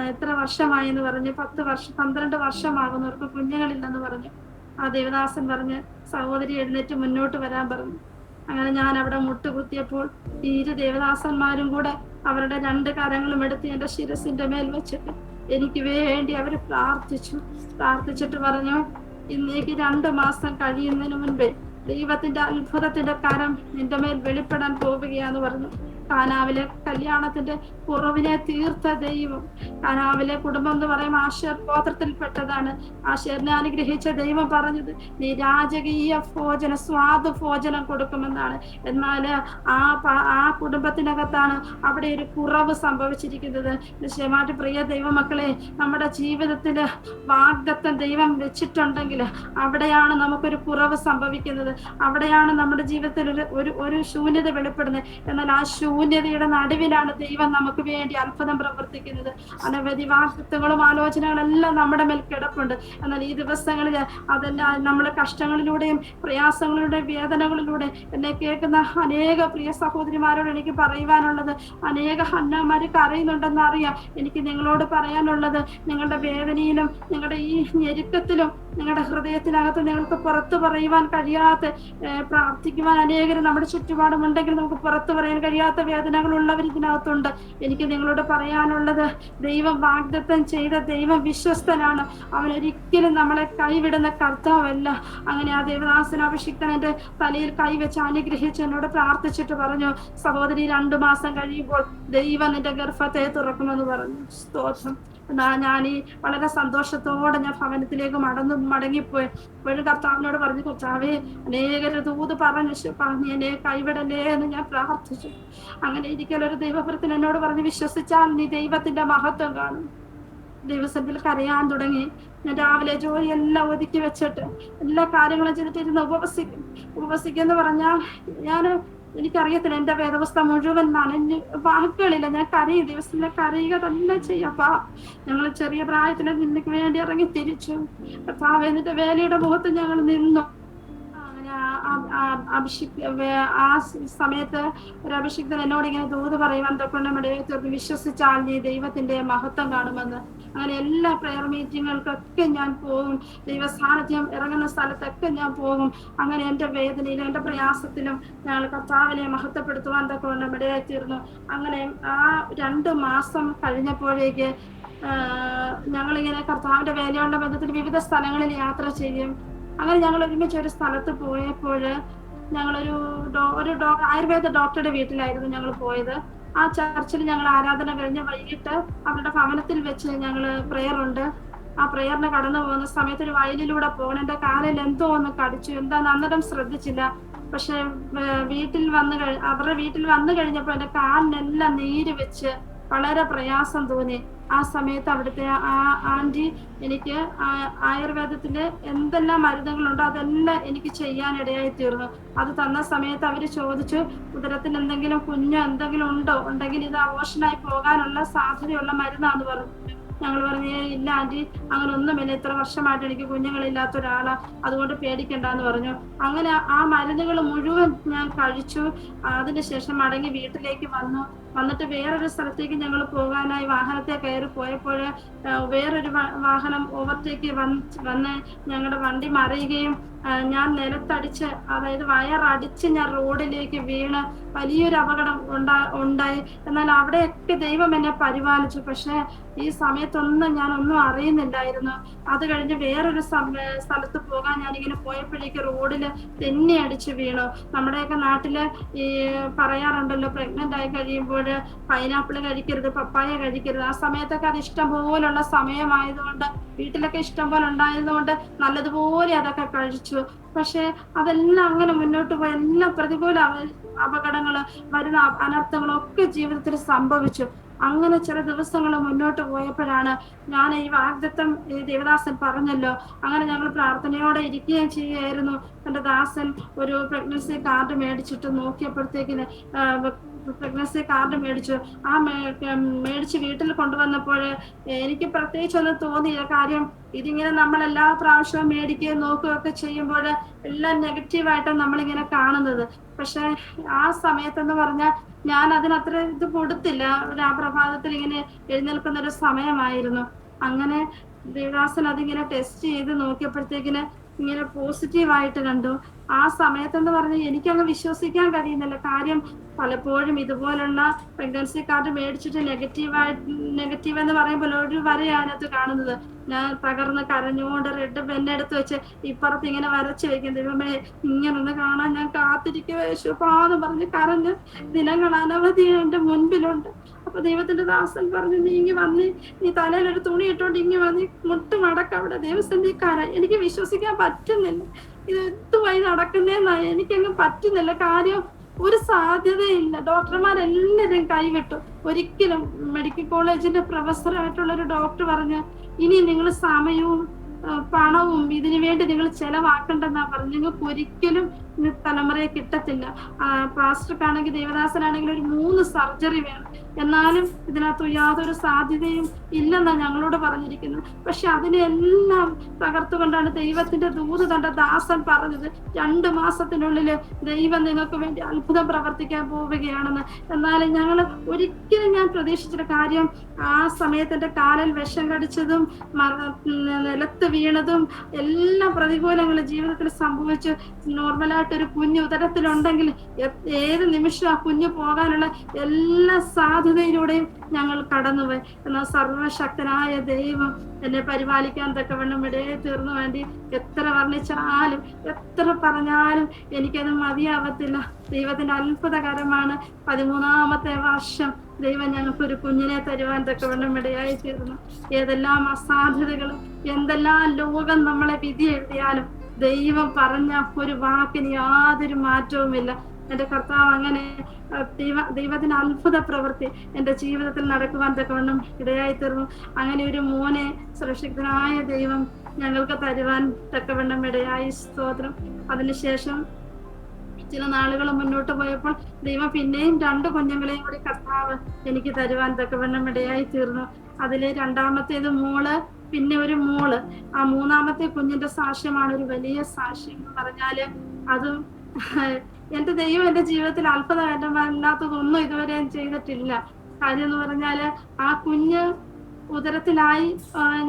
എത്ര വർഷമായെന്ന് പറഞ്ഞു, 12 വർഷമാകുന്നവർക്ക് കുഞ്ഞുങ്ങളില്ലെന്ന് പറഞ്ഞു. ആ ദേവദാസൻ പറഞ്ഞ് സഹോദരി എഴുന്നേറ്റ് മുന്നോട്ട് വരാൻ പറഞ്ഞു. അങ്ങനെ ഞാൻ അവിടെ മുട്ടുകുത്തിയപ്പോൾ ഈ 2 ദേവദാസന്മാരും കൂടെ അവരുടെ 2 കരങ്ങളും എടുത്ത് എൻ്റെ ശിരസിന്റെ മേൽ വെച്ചിട്ട് എനിക്ക് വേണ്ടി അവർ പ്രാർത്ഥിച്ചിട്ട് പറഞ്ഞു, ഇന്നേക്ക് 2 മാസം കഴിയുന്നതിന് മുൻപേ ദൈവത്തിന്റെ അത്ഭുതത്തിന്റെ കരം നിന്റെ മേൽ വെളിപ്പെടാൻ പോവുകയാന്ന് പറഞ്ഞു. കാനാവിലെ കല്യാണത്തിന്റെ കുറവിനെ തീർത്ത ദൈവം. കാനാവിലെ കുടുംബം എന്ന് പറയുമ്പോൾ ആശേർ ഗോത്രത്തിൽപ്പെട്ടതാണ്. ആശേറിനെ അനുഗ്രഹിച്ച ദൈവം പറഞ്ഞത്, നീ രാജകീയ ഭോജനം, സ്വാദ് ഭോജനം കൊടുക്കുമെന്നാണ്. എന്നാൽ ആ കുടുംബത്തിനകത്താണ് അവിടെ ഒരു കുറവ് സംഭവിച്ചിരിക്കുന്നത്. നിശ്ചയമായിട്ട് പ്രിയ ദൈവമക്കളെ, നമ്മുടെ ജീവിതത്തില് വാഗ്ദത്തം ദൈവം വെച്ചിട്ടുണ്ടെങ്കിൽ അവിടെയാണ് നമുക്കൊരു കുറവ് സംഭവിക്കുന്നത്. അവിടെയാണ് നമ്മുടെ ജീവിതത്തിൽ ഒരു ശൂന്യത വെളിപ്പെടുന്നത്. എന്നാൽ ആ ശൂന്യതയുടെ നടുവിലാണ് ദൈവം നമുക്ക് നമുക്ക് വേണ്ടി അത്ഭുതം പ്രവർത്തിക്കുന്നത്. അനവധി വാഗ്ദത്തങ്ങളും ആലോചനകളെല്ലാം നമ്മുടെ മേൽ കിടപ്പുണ്ട്. എന്നാൽ ഈ ദിവസങ്ങളിൽ അതെല്ലാം നമ്മുടെ കഷ്ടങ്ങളിലൂടെയും പ്രയാസങ്ങളിലൂടെയും വേദനകളിലൂടെ എന്നെ കേൾക്കുന്ന അനേക പ്രിയ സഹോദരിമാരോട് എനിക്ക് പറയുവാനുള്ളത്, അനേക ഹന്നമാര് കരയുന്നുണ്ടെന്ന് അറിയാം. എനിക്ക് നിങ്ങളോട് പറയാനുള്ളത്, നിങ്ങളുടെ വേദനയിലും നിങ്ങളുടെ ഈ ഞെരുക്കത്തിലും നിങ്ങളുടെ ഹൃദയത്തിനകത്ത് നിങ്ങൾക്ക് പുറത്തു പറയുവാൻ കഴിയാത്ത, പ്രാർത്ഥിക്കുവാൻ അനേകരും നമ്മുടെ ചുറ്റുപാടുമുണ്ടെങ്കിൽ നമുക്ക് പുറത്തു പറയാൻ കഴിയാത്ത വേദനകളുള്ളവർ ഇതിനകത്തുണ്ട്. എനിക്ക് നിങ്ങളോട് പറയാനുള്ളത്, ദൈവം വാഗ്ദത്തം ചെയ്ത ദൈവം വിശ്വസ്തനാണ്. അവൻ ഒരിക്കലും നമ്മളെ കൈവിടുന്ന കർത്താവല്ല. അങ്ങനെ ആ ദേവദാസൻ അഭിഷിക്തൻ എൻ്റെ തലയിൽ കൈവച്ച് അനുഗ്രഹിച്ച് എന്നോട് പ്രാർത്ഥിച്ചിട്ട് പറഞ്ഞു, സഹോദരി 2 മാസം കഴിയുമ്പോൾ ദൈവം നിന്റെ ഗർഭത്തെ തുറക്കുമെന്ന് പറഞ്ഞു. സ്തോത്രം. ഞാൻ ഈ വളരെ സന്തോഷത്തോടെ ഞാൻ ഭവനത്തിലേക്ക് മടങ്ങിപ്പോയി. ഇപ്പോഴും കർത്താവിനോട് പറഞ്ഞു, കർത്താവേ, അനേകര് ദൂത് പറഞ്ഞു എന്നെ കൈവിടലേ എന്ന് ഞാൻ പ്രാർത്ഥിച്ചു. അങ്ങനെ ഇരിക്കലൊരു ദൈവഭൃത്തിന് എന്നോട് പറഞ്ഞു, വിശ്വസിച്ചാൽ നീ ദൈവത്തിന്റെ മഹത്വം കാണും. ദിവസത്തിൽ കരയാൻ തുടങ്ങി. ഞാൻ രാവിലെ ജോലിയെല്ലാം ഒതുക്കി വെച്ചിട്ട് എല്ലാ കാര്യങ്ങളും ചെയ്തിട്ട് ഇരുന്ന് ഉപവസിക്കെന്ന് പറഞ്ഞാൽ എനിക്കറിയത്തില്ല, എന്റെ വേദവസ്ഥ മുഴുവൻ നനഞ്ഞ് വാക്കുകളില്ല. ഞാൻ കരയും, ദിവസത്തിലെ കരയുക തന്നെ ചെയ്യപ്പാ. ഞങ്ങൾ ചെറിയ പ്രായത്തിൽ നിനക്ക് വേണ്ടി ഇറങ്ങി തിരിച്ചു. എന്നിട്ട് വേലയുടെ മുഖത്ത് ഞങ്ങൾ നിന്നു. ആ സമയത്ത് ഒരു അഭിഷിക്തൻ എന്നോട് ഇങ്ങനെ ദൂത് പറയുവാൻ തൊട്ടുണ്ട്, വിശ്വസിച്ചാൽ നീ ദൈവത്തിന്റെ മഹത്വം കാണുമെന്ന്. അങ്ങനെ എല്ലാ പ്രെയർ മീറ്റിങ്ങുകൾക്കൊക്കെ ഞാൻ പോകും. ദൈവസാന്നിധ്യം ഇറങ്ങുന്ന സ്ഥലത്തൊക്കെ ഞാൻ പോകും. അങ്ങനെ എൻ്റെ വേദനയിലും എൻ്റെ പ്രയാസത്തിലും ഞങ്ങൾ കർത്താവിനെ മഹത്വപ്പെടുത്തുവാൻ തൊട്ടുണ്ട് ഇടയായിത്തീർന്നു. അങ്ങനെ ആ 2 മാസം കഴിഞ്ഞപ്പോഴേക്ക് ഞങ്ങളിങ്ങനെ കർത്താവിന്റെ വേലയുടെ ബന്ധത്തിൽ വിവിധ സ്ഥലങ്ങളിൽ യാത്ര ചെയ്യും. അങ്ങനെ ഞങ്ങൾ ഒരുമിച്ച് ഒരു സ്ഥലത്ത് പോയപ്പോൾ ഞങ്ങളൊരു ആയുർവേദ ഡോക്ടറുടെ വീട്ടിലായിരുന്നു ഞങ്ങൾ പോയത്. ആ ചർച്ചിൽ ഞങ്ങൾ ആരാധന കഴിഞ്ഞ് വൈകിട്ട് അവരുടെ ഭവനത്തിൽ വെച്ച് ഞങ്ങൾ പ്രെയർ ഉണ്ട്. ആ പ്രെയറിന് കടന്നു പോകുന്ന സമയത്ത് ഒരു വയലിലൂടെ പോകണം. എൻ്റെ കാലിൽ എന്തോ ഒന്ന് കടിച്ചു. എന്താന്ന് അന്നേരം ശ്രദ്ധിച്ചില്ല. പക്ഷെ അവരുടെ വീട്ടിൽ വന്നു കഴിഞ്ഞപ്പോൾ എൻ്റെ കാലിനെല്ലാം നീര് വെച്ച് വളരെ പ്രയാസം തോന്നി. ആ സമയത്ത് അവിടുത്തെ ആ ആന്റി എനിക്ക് ആയുർവേദത്തില് എന്തെല്ലാം മരുന്നുകളുണ്ടോ അതെല്ലാം എനിക്ക് ചെയ്യാനിടയായി തീർന്നു. അത് തന്ന സമയത്ത് അവര് ചോദിച്ചു, ഉദരത്തിൽ എന്തെങ്കിലും കുഞ്ഞോ എന്തെങ്കിലും ഉണ്ടെങ്കിൽ ഇത് അബോർഷനായി പോകാനുള്ള സാധ്യതയുള്ള മരുന്നാന്ന് പറഞ്ഞു. ഞങ്ങൾ പറഞ്ഞു, ഇല്ല ആന്റി, അങ്ങനെ ഒന്നുമില്ല, ഇത്ര വർഷമായിട്ട് എനിക്ക് കുഞ്ഞുങ്ങളില്ലാത്ത ഒരാളാ, അതുകൊണ്ട് പേടിക്കണ്ടെന്ന് പറഞ്ഞു. അങ്ങനെ ആ മരുന്നുകൾ മുഴുവൻ ഞാൻ കഴിച്ചു. അതിനുശേഷം മടങ്ങി വീട്ടിലേക്ക് വന്നിട്ട് വേറൊരു സ്ഥലത്തേക്ക് ഞങ്ങൾ പോകാനായി വാഹനത്തെ കയറി പോയപ്പോൾ വേറൊരു വാഹനം ഓവർടേക്ക് വന്ന് ഞങ്ങളുടെ വണ്ടി മറിയുകയും ഞാൻ നിലത്തടിച്ച്, അതായത് വയറടിച്ച് ഞാൻ റോഡിലേക്ക് വീണ് വലിയൊരു അപകടം ഉണ്ടായി. എന്നാൽ അവിടെയൊക്കെ ദൈവം എന്നെ പരിപാലിച്ചു. പക്ഷെ ഈ സമയത്തൊന്നും ഞാനൊന്നും അറിയുന്നില്ലായിരുന്നു. അത് കഴിഞ്ഞ് വേറൊരു സ്ഥലത്ത് പോകാൻ ഞാനിങ്ങനെ പോയപ്പോഴേക്ക് റോഡില് തെന്നി അടിച്ച് വീണു. നമ്മുടെയൊക്കെ നാട്ടില് ഈ പറയാറുണ്ടല്ലോ, പ്രഗ്നന്റ് ആയി കഴിയുമ്പോൾ പൈനാപ്പിൾ കഴിക്കരുത്, പപ്പായ കഴിക്കരുത്. ആ സമയത്തൊക്കെ അത് ഇഷ്ടം പോലുള്ള സമയമായതുകൊണ്ട്, വീട്ടിലൊക്കെ ഇഷ്ടം പോലെ ഉണ്ടായതുകൊണ്ട് നല്ലതുപോലെ അതൊക്കെ കഴിച്ചു. പക്ഷെ അതെല്ലാം അങ്ങനെ മുന്നോട്ട് പോയി. എല്ലാം പ്രതികൂല അപകടങ്ങള്, വരുന്ന അനർത്ഥങ്ങളൊക്കെ ജീവിതത്തിൽ സംഭവിച്ചു. അങ്ങനെ ചില ദിവസങ്ങൾ മുന്നോട്ട് പോയപ്പോഴാണ് ഞാൻ ഈ വാഗ്ദത്തം ദേവദാസൻ പറഞ്ഞല്ലോ, അങ്ങനെ ഞങ്ങൾ പ്രാർത്ഥനയോടെ ഇരിക്കുകയും ചെയ്യുകയായിരുന്നു. എൻ്റെ ദാസൻ ഒരു പ്രഗ്നൻസി കാർഡ് മേടിച്ചിട്ട് നോക്കിയപ്പോഴത്തേക്കിന് പ്രഗ്നൻസി കാർഡ് മേടിച്ചു. ആ മേടിച്ച് വീട്ടിൽ കൊണ്ടുവന്നപ്പോൾ എനിക്ക് പ്രത്യേകിച്ചൊന്നും തോന്നിയില്ല. കാര്യം ഇതിങ്ങനെ നമ്മൾ എല്ലാ പ്രാവശ്യവും മേടിക്കുകയും നോക്കുകയൊക്കെ ചെയ്യുമ്പോൾ എല്ലാം നെഗറ്റീവായിട്ടാണ് നമ്മളിങ്ങനെ കാണുന്നത്. പക്ഷെ ആ സമയത്തെന്ന് പറഞ്ഞാൽ ഞാൻ അതിനത്ര ഇത് കൊടുത്തില്ല. ആ പ്രഭാതത്തിൽ ഇങ്ങനെ എഴുന്നേൽക്കുന്ന ഒരു സമയമായിരുന്നു. അങ്ങനെ ദേവദാസൻ അതിങ്ങനെ ടെസ്റ്റ് ചെയ്ത് നോക്കിയപ്പോഴത്തേക്കിന് ഇങ്ങനെ പോസിറ്റീവായിട്ട് കണ്ടു. ആ സമയത്തെന്ന് പറഞ്ഞാൽ എനിക്കങ്ങ് വിശ്വസിക്കാൻ കഴിയുന്നില്ല. കാര്യം പലപ്പോഴും ഇതുപോലുള്ള പ്രഗ്നൻസി കാർഡ് മേടിച്ചിട്ട് നെഗറ്റീവ് എന്ന് പറയുമ്പോൾ ഒരു വരയാണ് അതിനകത്ത് കാണുന്നത്. ഞാൻ തകർന്ന് കരഞ്ഞുകൊണ്ട് റെഡ് പെന്നെടുത്ത് വെച്ച് ഇപ്പുറത്ത് ഇങ്ങനെ വരച്ച് വെക്കും. ദൈവമേ, ഇങ്ങനൊന്ന് കാണാൻ ഞാൻ കാത്തിരിക്കുക യേശുപ്പാന്ന് പറഞ്ഞ് കരഞ്ഞ് ദിനങ്ങൾ അനവധി എൻ്റെ മുൻപിലുണ്ട്. അപ്പൊ ദൈവത്തിന്റെ ദാസൻ പറഞ്ഞു, നീ തലയിലൊരു തുണി ഇട്ടോണ്ട് വന്ന് മുട്ട് മടക്ക അവിടെ ദൈവത്തിന്റെ കര. എനിക്ക് വിശ്വസിക്കാൻ പറ്റുന്നില്ല, ഇത് എന്തുവായി നടക്കുന്നേന്നാ എനിക്കങ്ങ് പറ്റുന്നില്ല. കാര്യം ഒരു സാധ്യതയില്ല. ഡോക്ടർമാരെല്ലാരും കൈവിട്ടു. ഒരിക്കലും മെഡിക്കൽ കോളേജിന്റെ പ്രൊഫസറായിട്ടുള്ള ഒരു ഡോക്ടർ പറഞ്ഞു, ഇനി നിങ്ങൾ സമയവും പണവും ഇതിനു വേണ്ടി നിങ്ങൾ ചെലവാക്കണ്ടെന്നാ പറഞ്ഞു. നിങ്ങൾക്ക് ഒരിക്കലും ഇനി തലമുറയെ കിട്ടത്തില്ല. പാസ്റ്റർക്കാണെങ്കിൽ ദേവദാസനാണെങ്കിൽ ഒരു 3 സർജറി വേണം, എന്നാലും ഇതിനകത്ത് യാതൊരു സാധ്യതയും ഇല്ലെന്നാണ് ഞങ്ങളോട് പറഞ്ഞിരിക്കുന്നത്. പക്ഷെ അതിനെല്ലാം തകർത്തുകൊണ്ടാണ് ദൈവത്തിന്റെ ദൂത് തന്റെ ദാസൻ പറഞ്ഞത്, 2 മാസത്തിനുള്ളിൽ ദൈവം നിങ്ങൾക്ക് വേണ്ടി അത്ഭുതം പ്രവർത്തിക്കാൻ പോവുകയാണെന്ന്. എന്നാലും ഞങ്ങൾ ഒരിക്കലും ഞാൻ പ്രതീക്ഷിച്ചില്ല. കാര്യം ആ സമയത്ത് എന്റെ കാലിൽ വിഷം കടിച്ചതും നിലത്ത് വീണതും എല്ലാം പ്രതികൂലങ്ങൾ ജീവിതത്തിൽ സംഭവിച്ചു. നോർമലായിട്ടൊരു കുഞ്ഞ് ഉദരത്തിലുണ്ടെങ്കിൽ ഏത് നിമിഷം ആ കുഞ്ഞ് പോകാനുള്ള എല്ലാ സാധ്യതയിലൂടെയും ഞങ്ങൾ കടന്നുപോയി. എന്നാൽ സർവശക്തനായ ദൈവം എന്നെ പരിപാലിക്കാൻ തക്കവണ്ണം ഇടയെ തീർന്നു വേണ്ടി എത്ര വർണ്ണിച്ചാലും എത്ര പറഞ്ഞാലും എനിക്കത് മതിയാവത്തില്ല. ദൈവത്തിന്റെ അത്ഭുതകരമാണ്. 13ാമത്തെ വർഷം ദൈവം ഞങ്ങൾക്കൊരു കുഞ്ഞിനെ തരുവാൻ തക്കവണ്ണം ഇടയായി തീർന്നു. ഏതെല്ലാം അസാധ്യതകളും എന്തെല്ലാം ലോകം നമ്മളെ വിധി എഴുതിയാലും ദൈവം പറഞ്ഞ ഒരു വാക്കിന് യാതൊരു മാറ്റവുമില്ല. എന്റെ കർത്താവ് അങ്ങനെ ദൈവത്തിന്റെ അത്ഭുത പ്രവൃത്തി എന്റെ ജീവിതത്തിൽ നടക്കുവാൻ തക്കവണ്ണം ഇടയായി തീർന്നു. അങ്ങനെ ഒരു മോനെ സുരക്ഷിതനായ ദൈവം ഞങ്ങൾക്ക് തരുവാൻ തക്കവണ്ണം ഇടയായി. സ്തോത്രം. അതിനുശേഷം ചില നാളുകൾ മുന്നോട്ട് പോയപ്പോൾ ദൈവം പിന്നെയും 2 കുഞ്ഞുങ്ങളെയും കൂടി കർത്താവ് എനിക്ക് തരുവാൻ തക്കവണ്ണം ഇടയായി തീർന്നു. അതിലെ 2ാമത്തേത് മോള്, പിന്നെ ഒരു മോള്. ആ 3ാമത്തെ കുഞ്ഞിന്റെ സാക്ഷ്യമാണ് ഒരു വലിയ സാക്ഷ്യം എന്ന് പറഞ്ഞാല്. അതും എന്റെ ദൈവം എന്റെ ജീവിതത്തിൽ അത്ഭുതകരമല്ലാത്തതൊന്നും ഇതുവരെ ചെയ്തിട്ടില്ല. കാര്യം എന്ന് പറഞ്ഞാല് ആ കുഞ്ഞ് ഉദരത്തിലായി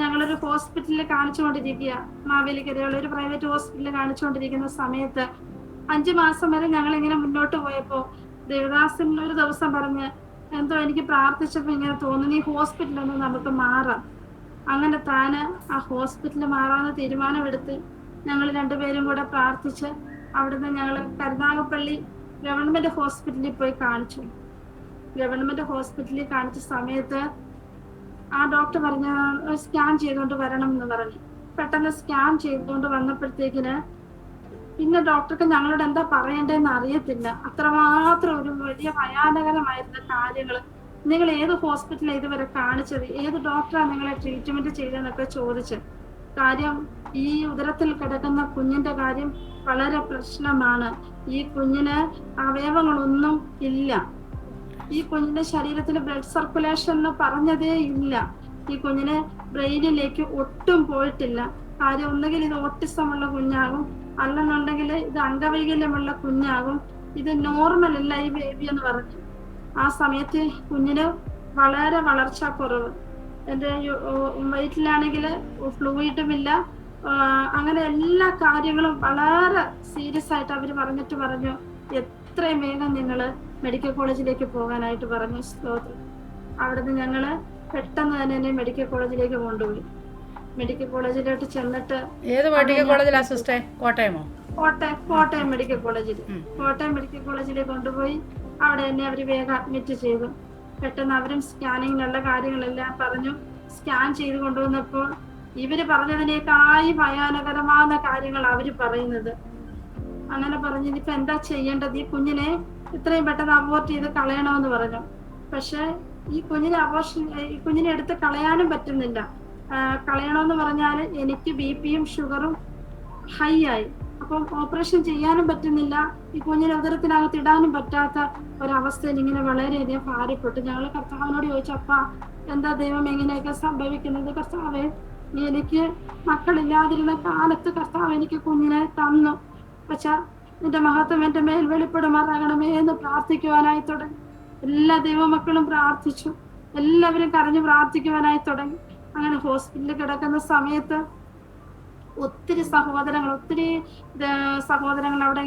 ഞങ്ങളൊരു ഹോസ്പിറ്റലിൽ കാണിച്ചുകൊണ്ടിരിക്കുക, മാവേലിക്കരയുള്ള ഒരു പ്രൈവറ്റ് ഹോസ്പിറ്റലിൽ കാണിച്ചുകൊണ്ടിരിക്കുന്ന സമയത്ത് 5 മാസം വരെ ഞങ്ങൾ ഇങ്ങനെ മുന്നോട്ട് പോയപ്പോ ദേവദാസൻ ഒരു ദിവസം പറഞ്ഞ്, എന്തോ എനിക്ക് പ്രാർത്ഥിച്ചപ്പോ ഇങ്ങനെ തോന്നുന്നു, ഈ ഹോസ്പിറ്റലിൽ നിന്ന് നമുക്ക് മാറാം. അങ്ങനെ താന് ആ ഹോസ്പിറ്റലിൽ മാറാന്ന് തീരുമാനമെടുത്ത് ഞങ്ങൾ 2 പേരും കൂടെ പ്രാർത്ഥിച്ച് അവിടുന്ന് ഞങ്ങൾ കരുനാഗപ്പള്ളി ഗവൺമെന്റ് ഹോസ്പിറ്റലിൽ പോയി കാണിച്ചു. ഗവൺമെന്റ് ഹോസ്പിറ്റലിൽ കാണിച്ച സമയത്ത് ആ ഡോക്ടർ പറഞ്ഞ സ്കാൻ ചെയ്തുകൊണ്ട് വരണം എന്ന് പറഞ്ഞു. പെട്ടെന്ന് സ്കാൻ ചെയ്തുകൊണ്ട് വന്നപ്പോഴത്തേക്കിന് പിന്നെ ഡോക്ടർക്ക് ഞങ്ങളോട് എന്താ പറയണ്ടേന്ന് അറിയത്തില്ല. അത്രമാത്രം ഒരു വലിയ ഭയാനകരമായിരുന്ന കാര്യങ്ങൾ. നിങ്ങൾ ഏത് ഹോസ്പിറ്റലിൽ ഇതുവരെ കാണിച്ചത്, ഏത് ഡോക്ടറാണ് നിങ്ങളെ ട്രീറ്റ്മെന്റ് ചെയ്തതെന്നൊക്കെ ചോദിച്ച്. കാര്യം ഈ ഉദരത്തിൽ കിടക്കുന്ന കുഞ്ഞിന്റെ കാര്യം വളരെ പ്രശ്നമാണ്. ഈ കുഞ്ഞിന് അവയവങ്ങളൊന്നും ഇല്ല. ഈ കുഞ്ഞിന്റെ ശരീരത്തിൽ ബ്ലഡ് സർക്കുലേഷൻ എന്ന് പറഞ്ഞതേ ഇല്ല. ഈ കുഞ്ഞിന് ബ്രെയിനിലേക്ക് ഒട്ടും പോയിട്ടില്ല. കാര്യം ഒന്നുകിൽ ഇത് ഓട്ടിസമുള്ള കുഞ്ഞാകും, അല്ലെന്നുണ്ടെങ്കിൽ ഇത് അംഗവൈകല്യമുള്ള കുഞ്ഞാകും. ഇത് നോർമൽ അല്ല ഈ ബേബി എന്ന് പറഞ്ഞു. ആ സമയത്ത് കുഞ്ഞിന് വളരെ വളർച്ചാക്കുറവ്. എൻ്റെ വയറ്റിലാണെങ്കിൽ ഫ്ലൂയിഡും ഇല്ല. അങ്ങനെ എല്ലാ കാര്യങ്ങളും വളരെ സീരിയസ് ആയിട്ട് അവർ പറഞ്ഞു എത്രയും വേഗം നിങ്ങൾ മെഡിക്കൽ കോളേജിലേക്ക് പോകാനായിട്ട് പറഞ്ഞു. സ്തോത്രം. അവിടുന്ന് ഞങ്ങള് പെട്ടെന്ന് തന്നെ എന്നെ മെഡിക്കൽ കോളേജിലേക്ക് കൊണ്ടുപോയി. മെഡിക്കൽ കോളേജിലോട്ട് ചെന്നിട്ട്, ഏത് മെഡിക്കൽ കോളേജിലാ സിസ്റ്റർ? കോട്ടയമോ? കോട്ടയം മെഡിക്കൽ കോളേജിൽ. കോട്ടയം മെഡിക്കൽ കോളേജിലേക്ക് കൊണ്ടുപോയി അവിടെ എന്നെ അവർ വേഗം അഡ്മിറ്റ് ചെയ്തു. പെട്ടെന്ന് അവരും സ്കാനിങ്ങിനുള്ള കാര്യങ്ങളെല്ലാം പറഞ്ഞു. സ്കാൻ ചെയ്ത് കൊണ്ടുവന്നപ്പോൾ ഇവര് പറഞ്ഞതിനേക്കായി ഭയാനകരമായ കാര്യങ്ങൾ അവര് പറയുന്നത്. അങ്ങനെ പറഞ്ഞു, ഇനിയിപ്പോ എന്താ ചെയ്യേണ്ടത്, ഈ കുഞ്ഞിനെ ഇത്രയും പെട്ടെന്ന് അബോർട്ട് ചെയ്ത് കളയണമെന്ന് പറഞ്ഞു. പക്ഷെ ഈ കുഞ്ഞിനെ എടുത്ത് കളയാനും പറ്റുന്നില്ല. കളയണമെന്ന് പറഞ്ഞാല് എനിക്ക് ബിപിയും ഷുഗറും ഹൈ ആയി. അപ്പം ഓപ്പറേഷൻ ചെയ്യാനും പറ്റുന്നില്ല. ഈ കുഞ്ഞിനെ ഉദരത്തിനകത്ത് ഇടാനും പറ്റാത്ത ഒരവസ്ഥയിൽ ഇങ്ങനെ വളരെയധികം ഭാരപ്പെട്ടു. ഞങ്ങൾ കർത്താവിനോട് ചോദിച്ചു, അപ്പ എന്താ ദൈവം എങ്ങനെയൊക്കെ സംഭവിക്കുന്നത്? കർത്താവേ, എനിക്ക് മക്കളില്ലാതിരുന്ന കാലത്ത് കർത്താവ് എനിക്ക് കുഞ്ഞിനെ തന്നു. പക്ഷെ നിന്റെ മഹത്വം എന്റെ മേൽ വെളിപ്പെടുമാറാകണമേ എന്ന് പ്രാർത്ഥിക്കുവാനായി തുടങ്ങി. എല്ലാ ദൈവമക്കളും പ്രാർത്ഥിച്ചു. എല്ലാവരും കരഞ്ഞു പ്രാർത്ഥിക്കുവാനായി തുടങ്ങി. അങ്ങനെ ഹോസ്പിറ്റലിൽ കിടക്കുന്ന സമയത്ത് ഒത്തിരി സഹോദരങ്ങൾ അവിടെ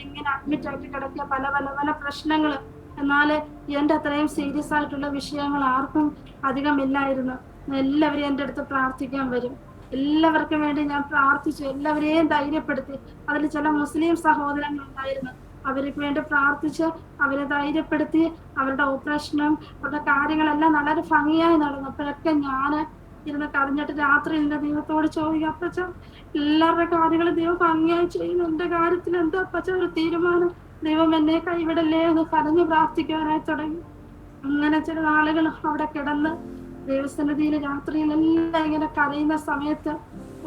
ഇങ്ങനെ അഡ്മിറ്റ് ആയിട്ട് കിടക്കുക, പല പല പല പ്രശ്നങ്ങൾ. എന്നാല് എന്റെ അത്രയും സീരിയസ് ആയിട്ടുള്ള വിഷയങ്ങൾ ആർക്കും അധികം ഇല്ലായിരുന്നു. എല്ലാവരും എൻ്റെ അടുത്ത് പ്രാർത്ഥിക്കാൻ വരും. എല്ലാവർക്കും വേണ്ടി ഞാൻ പ്രാർത്ഥിച്ചു, എല്ലാവരെയും ധൈര്യപ്പെടുത്തി. അതിൽ ചില മുസ്ലിം സഹോദരങ്ങൾ ഉണ്ടായിരുന്നു. അവർക്ക് വേണ്ടി പ്രാർത്ഥിച്ച് അവരെ ധൈര്യപ്പെടുത്തി. അവരുടെ ഓപ്പറേഷനും അവരുടെ കാര്യങ്ങളെല്ലാം വളരെ ഭംഗിയായി നടന്നു. അപ്പോഴൊക്കെ ഞാൻ ഇരുന്ന് കരഞ്ഞിട്ട് രാത്രി എൻ്റെ ദൈവത്തോട് ചോദിക്കുക, അപ്പച്ച എല്ലാവരുടെ കാര്യങ്ങൾ ദൈവം ഭംഗിയായി ചെയ്യുന്നു, എൻ്റെ കാര്യത്തിൽ എന്താ അപ്പച്ച ഒരു തീരുമാനം, ദൈവം എന്നെ കൈവിടല്ലേ എന്ന് കരഞ്ഞു പ്രാർത്ഥിക്കുവാനായി തുടങ്ങി. അങ്ങനെ ചില ആളുകൾ അവിടെ കിടന്ന് ദൈവസന്നിധിയിൽ രാത്രിയിലെല്ലാം ഇങ്ങനെ കരയുന്ന സമയത്ത്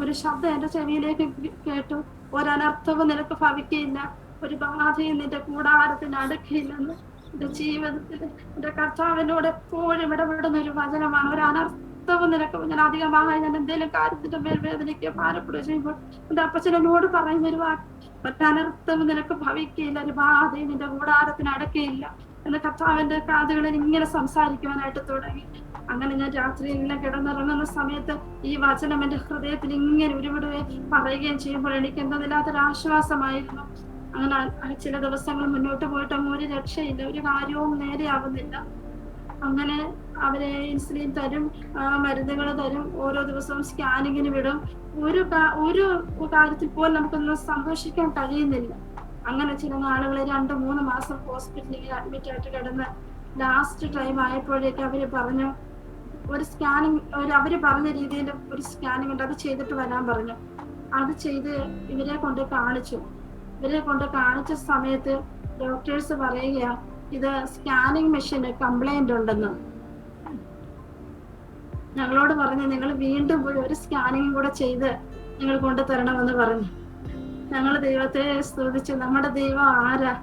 ഒരു ശബ്ദം എൻ്റെ ചെവിയിലേക്ക് കേട്ടു, ഒരനർത്ഥവും നിനക്ക് ഭവിക്കയില്ല, ഒരു ബാധയും നിന്റെ കൂടാരത്തിന് അടുക്കില്ലെന്ന്. എന്റെ ജീവിതത്തിൽ എന്റെ കർത്താവിനോട് എപ്പോഴും ഇടപെടുന്ന ഒരു വചനമാണ്. ഒരു അനർത്ഥവും നിനക്ക് ഞാൻ അധികമായി ഞാൻ എന്തെങ്കിലും കാര്യത്തിന്റെ മേൽ വേദനയ്ക്ക് ഭാരപ്പെടുക ചെയ്യുമ്പോൾ എന്റെ അപ്പച്ചനോട് പറയുന്ന ഒരു വാക്ക്, ഒരനർത്ഥവും നിനക്ക് ഭവിക്കുകയില്ല, ഒരു ബാധയും നിന്റെ കൂടാരത്തിന് അടക്കുകയില്ല എന്ന് കർത്താവിന്റെ കാതുകളിൽ ഇങ്ങനെ സംസാരിക്കുവാനായിട്ട് തുടങ്ങി. അങ്ങനെ ഞാൻ രാത്രിയെല്ലാം കിടന്നിറങ്ങുന്ന സമയത്ത് ഈ വചനം എന്റെ ഹൃദയത്തിൽ ഇങ്ങനെ ഉരുവിടുകയും പറയുകയും ചെയ്യുമ്പോൾ എനിക്ക് എന്തെന്നില്ലാത്തൊരു ആശ്വാസമായിരുന്നു. അങ്ങനെ ചില ദിവസങ്ങൾ മുന്നോട്ട് പോയിട്ടും ഒരു രക്ഷയില്ല, ഒരു കാര്യവും നേരെയാവുന്നില്ല. അങ്ങനെ അവരെ ഇൻസുലിൻ തരും, മരുന്നുകൾ തരും, ഓരോ ദിവസവും സ്കാനിങ്ങിന് വിടും. ഒരു കാര്യത്തിൽ പോലും നമുക്കൊന്നും സന്തോഷിക്കാൻ കഴിയുന്നില്ല. അങ്ങനെ ചില നാളുകൾ 2-3 മാസം ഹോസ്പിറ്റലിൽ അഡ്മിറ്റ് ആയിട്ട് കിടന്ന് ലാസ്റ്റ് ടൈം ആയപ്പോഴേക്ക് അവര് പറഞ്ഞു, ഒരു സ്കാനിങ് അവര് പറഞ്ഞ രീതിയിൽ ഒരു സ്കാനിങ് ഉണ്ട്, അത് ചെയ്തിട്ട് വരാൻ പറഞ്ഞു. അത് ചെയ്ത് ഇവരെ കൊണ്ട് കാണിച്ച സമയത്ത് ഡോക്ടേഴ്സ് പറയുക, ഇത് സ്കാനിങ് മെഷീന് കംപ്ലൈന്റ് ഉണ്ടെന്ന്. ഞങ്ങളോട് പറഞ്ഞു, നിങ്ങൾ വീണ്ടും പോയി ഒരു സ്കാനിങ് കൂടെ ചെയ്ത് നിങ്ങൾ കൊണ്ടുതരണമെന്ന് പറഞ്ഞു. ഞങ്ങൾ ദൈവത്തെ സ്തുതിച്ചു. നമ്മുടെ ദൈവം ആരാ?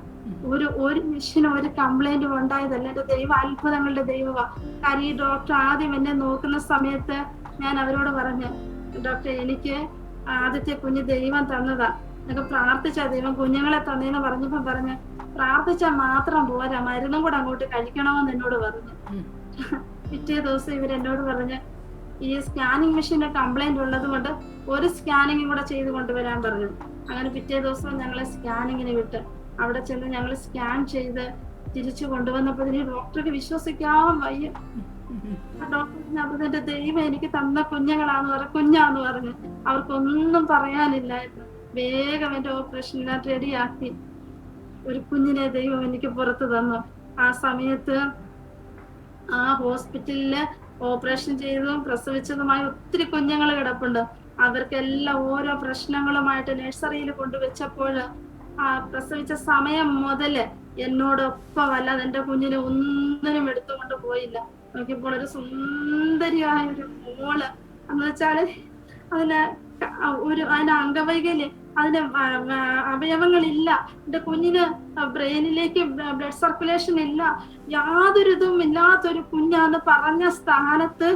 ഒരു മെഷീനും ഒരു കംപ്ലൈന്റും ഉണ്ടായതല്ല. എന്റെ ദൈവം അത്ഭുതങ്ങളുടെ ദൈവമാ. കാര്യം ഈ ഡോക്ടർ ആദ്യം എന്നെ നോക്കുന്ന സമയത്ത് ഞാൻ അവരോട് പറഞ്ഞു, ഡോക്ടർ എനിക്ക് ആദ്യത്തെ കുഞ്ഞ് ദൈവം തന്നതാ, എന്നൊക്കെ പ്രാർത്ഥിച്ചാ ദൈവം കുഞ്ഞുങ്ങളെ തന്നേന്ന് പറഞ്ഞപ്പോ പറഞ്ഞു, പ്രാർത്ഥിച്ചാൽ മാത്രം പോരാ, മരുന്നും കൂടെ അങ്ങോട്ട് കഴിക്കണമെന്ന് എന്നോട് പറഞ്ഞു. പിറ്റേ ദിവസം ഇവരെന്നോട് പറഞ്ഞ്, ഈ സ്കാനിങ് മെഷീന് കംപ്ലൈന്റ് ഉള്ളത് കൊണ്ട് ഒരു സ്കാനിങ് കൂടെ ചെയ്ത് കൊണ്ടുവരാൻ പറഞ്ഞു. അങ്ങനെ പിറ്റേ ദിവസം ഞങ്ങളെ സ്കാനിങ്ങിന് വിട്ട് അവിടെ ചെന്ന് ഞങ്ങൾ സ്കാൻ ചെയ്ത് തിരിച്ചു കൊണ്ടുവന്നപ്പോ ഡോക്ടർക്ക് വിശ്വസിക്കാൻ വയ്യ. ഡോക്ടർ എന്റെ ദൈവം എനിക്ക് തന്ന കുഞ്ഞാന്ന് പറഞ്ഞു. അവർക്കൊന്നും പറയാനില്ലായിരുന്നു. വേഗം എന്റെ ഓപ്പറേഷനെല്ലാം റെഡിയാക്കി ഒരു കുഞ്ഞിനെ ദൈവം എനിക്ക് പുറത്തു തന്നു. ആ സമയത്ത് ആ ഹോസ്പിറ്റലില് ഓപ്പറേഷൻ ചെയ്തതും പ്രസവിച്ചതുമായ ഒത്തിരി കുഞ്ഞുങ്ങൾ കിടപ്പുണ്ട്. അവർക്കെല്ലാം ഓരോ പ്രശ്നങ്ങളുമായിട്ട് നഴ്സറിയിൽ കൊണ്ടുവച്ചപ്പോൾ ആ പ്രസവിച്ച സമയം മുതല് എന്നോടൊപ്പം അല്ലാതെ എന്റെ കുഞ്ഞിനെ ഒന്നിനും എടുത്തുകൊണ്ട് പോയില്ല. നോക്കിയപ്പോൾ ഒരു സുന്ദരിയായ ഒരു മോള്, എന്ന് വെച്ചാല് അതിന് അംഗവൈകല്യം, അതിന് അവയവങ്ങളില്ല, എന്റെ കുഞ്ഞിന് ബ്രെയിനിലേക്ക് ബ്ലഡ് സർക്കുലേഷൻ ഇല്ല, യാതൊരു ഇതും ഇല്ലാത്തൊരു കുഞ്ഞാന്ന് പറഞ്ഞ സ്ഥാനത്ത്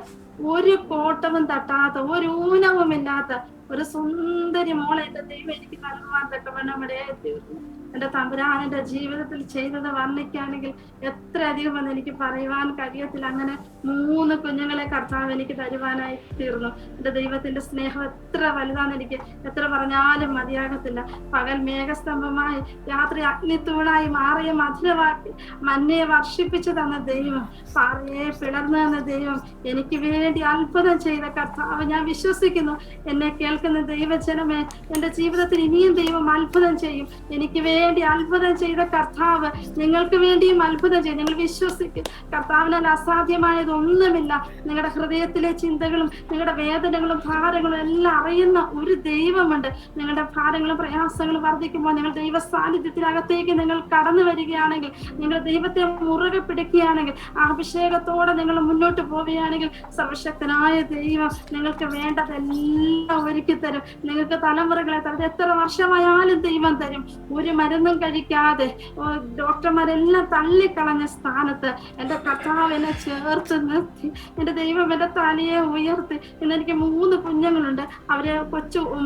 ഒരു കോട്ടവും തട്ടാത്ത, ഒരു ഊനവും ഇല്ലാത്ത ഒരു സുന്ദരി മോളെ എന്റെ ദൈവം എനിക്ക് നൽകുവാൻ തക്കവണ്ണം ഇടയായി തീർന്നു. എന്റെ തമ്പുരാൻ എന്റെ ജീവിതത്തിൽ ചെയ്തത് വർണ്ണിക്കുകയാണെങ്കിൽ എത്ര അധികം എന്ന് എനിക്ക് പറയുവാൻ കഴിയത്തില്ല. അങ്ങനെ 3 കുഞ്ഞുങ്ങളെ കർത്താവ് എനിക്ക് തരുവാനായി തീർന്നു. എന്റെ ദൈവത്തിന്റെ സ്നേഹം എത്ര വലുതാന്ന് എനിക്ക് എത്ര പറഞ്ഞാലും മതിയാകത്തില്ല. പകൽ മേഘസ്തംഭമായി, രാത്രി അഗ്നിത്തൂണായി മാറിയ മധുരവാക്കി മന്നയെ വർഷിപ്പിച്ചു തന്ന ദൈവം, പാറയെ പിളർന്നു തന്ന ദൈവം, എനിക്ക് വേണ്ടി അത്ഭുതം ചെയ്ത കർത്താവ് ഞാൻ വിശ്വസിക്കുന്നു. എന്നെ കേൾക്കുന്ന ദൈവജനമേ, എന്റെ ജീവിതത്തിൽ ഇനിയും ദൈവം അത്ഭുതം ചെയ്യും. എനിക്ക് വേണ്ടി അത്ഭുതം ചെയ്ത കർത്താവ് നിങ്ങൾക്ക് വേണ്ടിയും അത്ഭുതം ചെയ്യും. നിങ്ങൾ വിശ്വസിക്കും. കർത്താവിനാൽ അസാധ്യമായത് ഒന്നുമില്ല. നിങ്ങളുടെ ഹൃദയത്തിലെ ചിന്തകളും നിങ്ങളുടെ വേദനകളും ഭാരങ്ങളും എല്ലാം അറിയുന്ന ഒരു ദൈവമുണ്ട്. നിങ്ങളുടെ ഭാരങ്ങളും പ്രയാസങ്ങളും വർദ്ധിക്കുമ്പോൾ നിങ്ങൾ ദൈവ സാന്നിധ്യത്തിനകത്തേക്ക് നിങ്ങൾ കടന്നു വരികയാണെങ്കിൽ, നിങ്ങൾ ദൈവത്തെ മുറുകെ പിടിക്കുകയാണെങ്കിൽ, ആ അഭിഷേകത്തോടെ നിങ്ങൾ മുന്നോട്ട് പോവുകയാണെങ്കിൽ, സർവശക്തനായ ദൈവം നിങ്ങൾക്ക് വേണ്ടതെല്ലാം ഒരുക്കി തരും. നിങ്ങൾക്ക് തലമുറകളെ തരും. എത്ര വർഷമായാലും ദൈവം തരും. ഒരു മരുന്നും കഴിക്കാതെ ഡോക്ടർമാരെല്ലാം തള്ളിക്കളഞ്ഞ സ്ഥാനത്ത് എന്റെ കർത്താവ് എന്നെ ചേർത്ത് നിർത്തി. എന്റെ ദൈവം എന്റെ തലയെ ഉയർത്തി. ഇന്ന് എനിക്ക് 3 കുഞ്ഞുങ്ങളുണ്ട്. അവര്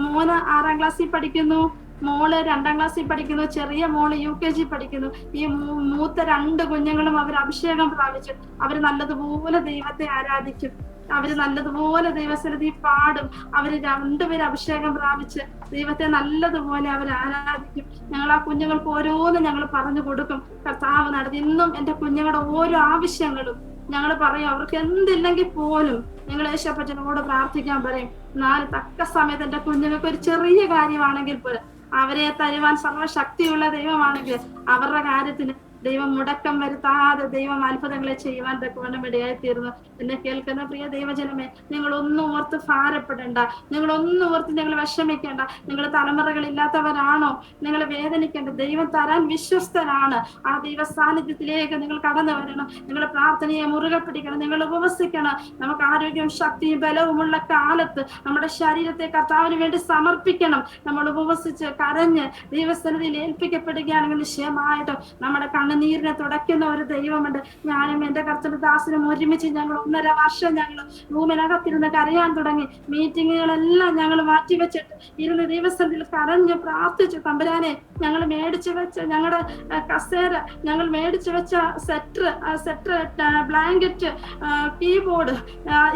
മോന് 6ാം ക്ലാസ്സിൽ പഠിക്കുന്നു, മോള് 2ാം ക്ലാസ്സിൽ പഠിക്കുന്നു, ചെറിയ മോള് UKG പഠിക്കുന്നു. ഈ മൂത്ത 2 കുഞ്ഞുങ്ങളും അവർ അഭിഷേകം പ്രാപിച്ചു. അവര് നല്ലതുപോലെ ദൈവത്തെ ആരാധിക്കും. അവര് നല്ലതുപോലെ ദൈവസന്നിധി പാടും. അവര് 2 പേര് അഭിഷേകം പ്രാപിച്ച് ദൈവത്തെ നല്ലതുപോലെ അവർ ആരാധിക്കും. ഞങ്ങൾ ആ കുഞ്ഞുങ്ങൾക്ക് ഓരോന്നും ഞങ്ങൾ പറഞ്ഞു കൊടുക്കും. കർത്താവ് നടത്തി. ഇന്നും എന്റെ കുഞ്ഞുങ്ങളുടെ ഓരോ ആവശ്യങ്ങളും ഞങ്ങൾ പറയും. അവർക്ക് എന്തില്ലെങ്കിൽ പോലും ഞങ്ങൾ യേശുപ്പച്ചനോട് പ്രാർത്ഥിക്കാൻ പറയും. എന്നാൽ തക്ക സമയത്ത് എന്റെ കുഞ്ഞുങ്ങൾക്ക് ഒരു ചെറിയ കാര്യമാണെങ്കിൽ പോലും അവരെ തരുവാൻ സർവശക്തിയുള്ള ദൈവമാണെങ്കിൽ അവരുടെ കാര്യത്തിന് ദൈവം മുടക്കം വരുത്താതെ ദൈവം അത്ഭുതങ്ങളെ ചെയ്യുവാൻ തക്കവണ്ണം ഇടയായി തീർന്നു. എന്നെ കേൾക്കുന്ന പ്രിയ ദൈവജനമേ, നിങ്ങളൊന്നും ഓർത്ത് ഭാരപ്പെടേണ്ട, നിങ്ങളൊന്നും ഓർത്ത് നിങ്ങൾ വിഷമിക്കേണ്ട. നിങ്ങൾ തലമുറകളില്ലാത്തവരാണോ? നിങ്ങൾ വേദനിക്കേണ്ട. ദൈവം തരാൻ വിശ്വസ്തനാണ്. ആ ദൈവ സാന്നിധ്യത്തിലേക്ക് നിങ്ങൾ കടന്നു വരണം. നിങ്ങൾ പ്രാർത്ഥനയെ മുറുകെ പിടിക്കണം, നിങ്ങൾ ഉപവസിക്കണം. നമുക്ക് ആരോഗ്യവും ശക്തിയും ബലവുമുള്ള കാലത്ത് നമ്മുടെ ശരീരത്തെ കർത്താവിന് വേണ്ടി സമർപ്പിക്കണം. നമ്മൾ ഉപവസിച്ച് കരഞ്ഞ് ദൈവസന്നിധിയിൽ ഏൽപ്പിക്കപ്പെടുകയാണെങ്കിൽ നിശ്ചയമായിട്ടും നമ്മുടെ കണ്ണുനീരിനെ തുടയ്ക്കുന്ന ഒരു ദൈവമുണ്ട്. ഞാനും എന്റെ കർത്തൃദാസനും ഒരുമിച്ച് ഞങ്ങൾ 1.5 വർഷം ഞങ്ങൾ റൂമിനകത്തിരുന്ന് കരയാൻ തുടങ്ങി. മീറ്റിങ്ങുകളെല്ലാം ഞങ്ങൾ മാറ്റിവെച്ചിട്ട് ഇരുന്ന് ദൈവസന്നിധിയിൽ കരഞ്ഞ് പ്രാർത്ഥിച്ചു. തമ്പുരാനെ, ഞങ്ങൾ മേടിച്ചു വെച്ച ഞങ്ങളുടെ കസേര, ഞങ്ങൾ മേടിച്ചു വെച്ച സെറ്റർ, ബ്ലാങ്കറ്റ്, കീബോർഡ്,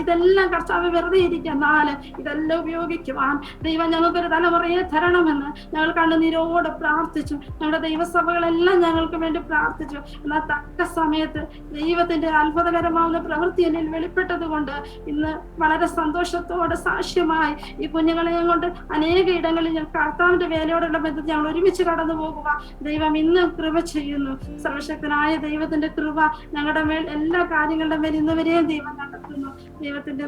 ഇതെല്ലാം കർത്താവ് വെറുതെ ഇരിക്കുന്നാല് ഇതെല്ലാം ഉപയോഗിക്കുവാൻ ദൈവം ഞങ്ങൾക്കൊരു തലമുറയെ തരണമെന്ന് ഞങ്ങൾ കണ്ണുനീരോടെ പ്രാർത്ഥിച്ചു. ഞങ്ങളുടെ ദൈവസഭകളെല്ലാം ഞങ്ങൾക്ക് വേണ്ടി പ്രാർത്ഥിച്ചു. എന്നാൽ തക്ക സമയത്ത് ദൈവത്തിന്റെ അത്ഭുതകരമാവുന്ന പ്രവൃത്തി എന്നിൽ വെളിപ്പെട്ടത് കൊണ്ട് ഇന്ന് വളരെ സന്തോഷത്തോടെ സാക്ഷ്യമായി ഈ കുഞ്ഞുങ്ങളെയും കൊണ്ട് അനേക ഇടങ്ങളിൽ ഞാൻ കർത്താവിന്റെ വേലയോടുള്ള ബന്ധത്തിൽ ഞങ്ങൾ ഒരുമിച്ച് കടന്നു പോകുക ദൈവം ഇന്ന് കൃപ ചെയ്യുന്നു. സർവശക്തനായ ദൈവത്തിന്റെ കൃപ ഞങ്ങളുടെ മേൽ, എല്ലാ കാര്യങ്ങളുടെ മേൽ ഇന്നുവരെയും ദൈവം നടത്തുന്നു. ദൈവത്തിന്റെ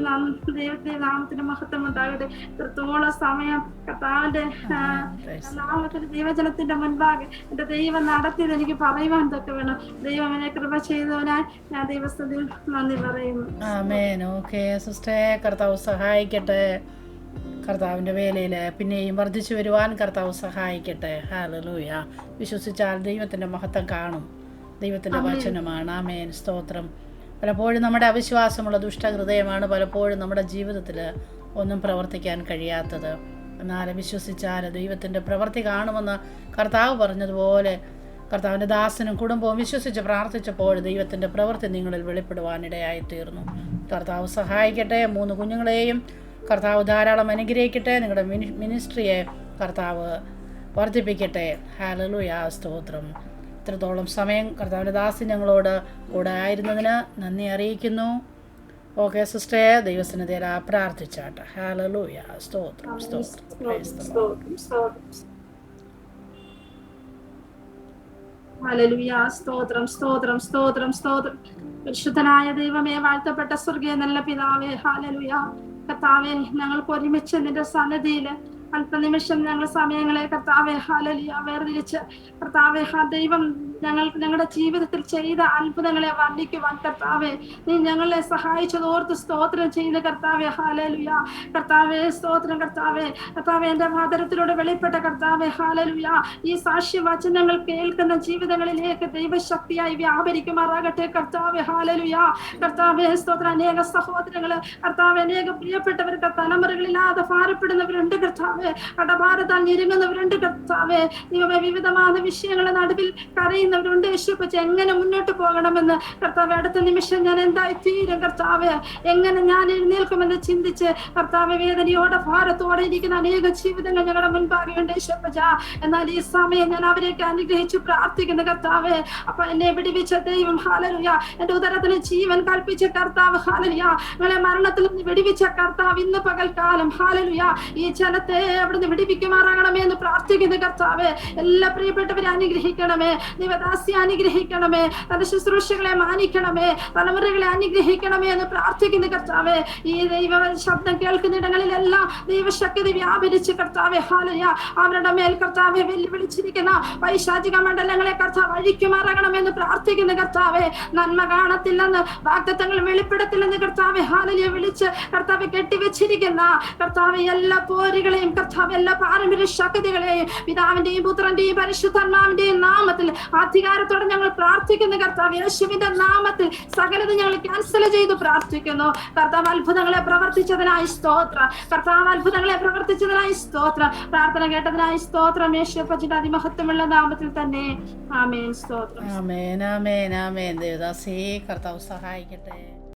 നാമത്തിന് മഹത്വം ഉണ്ടാകട്ടെ. ഇത്രത്തോളം സമയം കർത്താവിന്റെ നാമത്തിന് ദൈവജനത്തിന്റെ മുൻപാകെ എന്റെ ദൈവം നടത്തിയത് എനിക്ക് പറയുവാൻ തൊക്കെ വേണം. ദൈവം എന്നെ കൃപ ചെയ്തവനായി ഞാൻ ദൈവസ്ഥിതിയിൽ നന്ദി പറയുന്നു. ആമേൻ. ഓക്കെ സിസ്റ്ററെ, കർത്താവ് സഹായിക്കട്ടെ. കർത്താവിൻ്റെ വേലയിൽ പിന്നെയും വർദ്ധിച്ചു വരുവാൻ കർത്താവ് സഹായിക്കട്ടെ. ഹല്ലേലൂയ. വിശ്വസിച്ചാൽ ദൈവത്തിൻ്റെ മഹത്വം കാണും. ദൈവത്തിൻ്റെ വചനമാണ്. ആമേൻ. സ്തോത്രം. പലപ്പോഴും നമ്മുടെ അവിശ്വാസമുള്ള ദുഷ്ടഹൃദയമാണ് പലപ്പോഴും നമ്മുടെ ജീവിതത്തിൽ ഒന്നും പ്രവർത്തിക്കാൻ കഴിയാത്തത്. എന്നാൽ വിശ്വസിച്ചാൽ ദൈവത്തിൻ്റെ പ്രവൃത്തി കാണുമെന്ന് കർത്താവ് പറഞ്ഞതുപോലെ കർത്താവിൻ്റെ ദാസനും കുടുംബവും വിശ്വസിച്ച് പ്രാർത്ഥിച്ചപ്പോൾ ദൈവത്തിൻ്റെ പ്രവൃത്തി നിങ്ങളിൽ വെളിപ്പെടുവാനിടയായിത്തീർന്നു. കർത്താവ് സഹായിക്കട്ടെ. 3 കുഞ്ഞുങ്ങളെയും കർത്താവ് ധാരാളം അനുഗ്രഹിക്കട്ടെ. നിങ്ങളുടെ മിനിസ്ട്രിയെ കർത്താവ് വർദ്ധിപ്പിക്കട്ടെ. ഹല്ലേലൂയ. സ്തോത്രം. ഇത്രത്തോളം സമയം കർത്താവിൻ്റെ ദാസൻ ഞങ്ങളോട് കൂടെ ആയിരുന്നതിന് നന്ദി അറിയിക്കുന്നു. ഓക്കെ സിസ്റ്ററെ, ദൈവസന്നിധിയിൽ പ്രാർത്ഥിച്ചാട്ടെ. ഹല്ലേലൂയ. സ്തോത്രം, സ്തോത്രം. Praise the Lord. ഹല്ലേലൂയ. സ്തോത്രം, സ്തോത്രം, സ്തോത്രം, സ്തോത്രം. പരിശുദ്ധനായ ദൈവമേ, വാഴ്ത്തപ്പെട്ട സ്വർഗീയ നല്ല പിതാവേ, ഹല്ലേലൂയ. കർത്താവേ, ഞങ്ങൾക്ക് ഒരുമിച്ച് നിന്റെ സന്നിധിയില് അല്പനിമിഷം ഞങ്ങൾ സമയങ്ങളെ കർത്താവേ ഹല്ലേലൂയ വേർതിരിച്ച് കർത്താവേ ദൈവം ഞങ്ങളുടെ ജീവിതത്തിൽ ചെയ്ത അത്ഭുതങ്ങളെ വർണ്ണിക്കുവാൻ കർത്താവേ നീ ഞങ്ങളെ സഹായിച്ചത് ഓർത്ത് സ്തോത്രം ചെയ്ത കർത്താവേ ഹല്ലേലൂയ. കർത്താവേ സ്തോത്രം. കർത്താവേ എന്റെ മാതരത്തിലൂടെ വെളിപ്പെട്ട കർത്താവേ ഹല്ലേലൂയ ഈ സാക്ഷ്യവചനങ്ങൾ കേൾക്കുന്ന ജീവിതങ്ങളിലേക്ക് ദൈവശക്തിയായി വ്യാപരിക്കുമാറാകട്ടെ കർത്താവേ ഹല്ലേലൂയ. കർത്താവേ സ്തോത്രം. അനേക സഹോദരങ്ങള് കർത്താവേ, അനേക പ്രിയപ്പെട്ടവർക്ക് തലമുറകളില്ലാതെ ഭാരപ്പെടുന്നവരുണ്ട് കർത്താവേ, കടഭാരത്താൽ ഞെരുങ്ങുന്നവരുണ്ട് കർത്താവേ. ദൈവമേ, വിവിധമായ വിഷയങ്ങളുടെ നടുവിൽ കരയുന്നവരുണ്ട്. യേശുപ്പച്ച, എങ്ങനെ മുന്നോട്ട് പോകണമെന്ന് കർത്താവേ, അടുത്ത നിമിഷം ഞാൻ എന്തായി തീരും കർത്താവേ, എങ്ങനെ ഞാൻ എഴുന്നേൽക്കുമെന്ന് ചിന്തിച്ച് കർത്താവേ വേദനയോടെ ഭാരത്തോടെ ഇരിക്കുന്ന അനേക ജീവിതങ്ങൾ ഞങ്ങളുടെ മുൻപാകെയുണ്ട് യേശുപ്പച്ച. എന്നാൽ ഈ സമയം ഞാൻ അവരെയൊക്കെ അനുഗ്രഹിച്ച് പ്രാർത്ഥിക്കുന്നു കർത്താവേ. അപ്പൊ എന്നെ വിടുവിച്ച ദൈവം ഹല്ലേലൂയ, എന്റെ ഉദരത്തിന് ജീവൻ കൽപ്പിച്ച കർത്താവ് ഹല്ലേലൂയ, ഞങ്ങളെ മരണത്തിൽ നിന്ന് വിടുവിച്ച കർത്താവ് ഇന്ന് പകൽക്കാലം ഹല്ലേലൂയ ഈ ജനത്തെ അവിടുന്ന് വിടുവിക്കുമാറാകണമേ എന്ന് പ്രാർത്ഥിക്കുന്നു കർത്താവേ. എല്ലാ പ്രിയപ്പെട്ടവരെ അനുഗ്രഹിക്കണമേ, ദൈവദാസിയെ അനുഗ്രഹിക്കണമേ, തന്റെ ശുശ്രൂഷകളെ മാനിക്കണമേ, തലമുറകളെ അനുഗ്രഹിക്കണമേ എന്ന് പ്രാർത്ഥിക്കുന്നു കർത്താവേ. ഈ ദൈവ ശബ്ദം കേൾക്കുന്ന ഇടങ്ങളിലെല്ലാം ദൈവശക്തി വ്യാപരിച്ച് കർത്താവേ ഹല്ലേലൂയ അവരുടെ മേൽ കർത്താവെ വെല്ലുവിളിച്ചിരിക്കുന്ന പൈശാചിക മണ്ഡലങ്ങളെ കർത്താവ് അഴിക്കുമാറാകണമെന്ന് പ്രാർത്ഥിക്കുന്നു കർത്താവേ. നന്മ കാണത്തില്ലെന്ന്, വാഗ്ദത്തങ്ങൾ വെളിപ്പെടത്തില്ലെന്ന് കർത്താവെ ഹല്ലേലൂയ വിളിച്ച് കർത്താവെ കെട്ടിവെച്ചിരിക്കുന്ന കർത്താവെ എല്ലാ പോരുകളെയും കർത്താവ് എല്ലാ പാരമ്പര്യ ശക്തികളെയും പിതാവിന്റെയും പുത്രന്റെയും പരിശുദ്ധാത്മാവിന്റെയും നാമത്തിൽ അധികാരത്തോടെ ഞങ്ങൾ പ്രാർത്ഥിക്കുന്നു കർത്താവ്. യേശുവിന്റെ നാമത്തിൽ സകലത് ഞങ്ങൾ ക്യാൻസൽ ചെയ്ത് പ്രാർത്ഥിക്കുന്നു കർത്താവ്. അത്ഭുതങ്ങളെ പ്രവർത്തിച്ചതിനായി സ്തോത്രം കർത്താവ്, അത്ഭുതങ്ങളെ പ്രവർത്തിച്ചതിനായി സ്തോത്രം. പ്രാർത്ഥന കേട്ടതിനായി സ്തോത്രം. യേശുവിന്റെ അതിമഹത്വമുള്ള നാമത്തിൽ തന്നെ ആമേൻ. സ്തോത്രം. ആമേൻ, ആമേൻ, ആമേൻ. ദേവദാസേ, കർത്താവ് സഹായിക്കട്ടെ.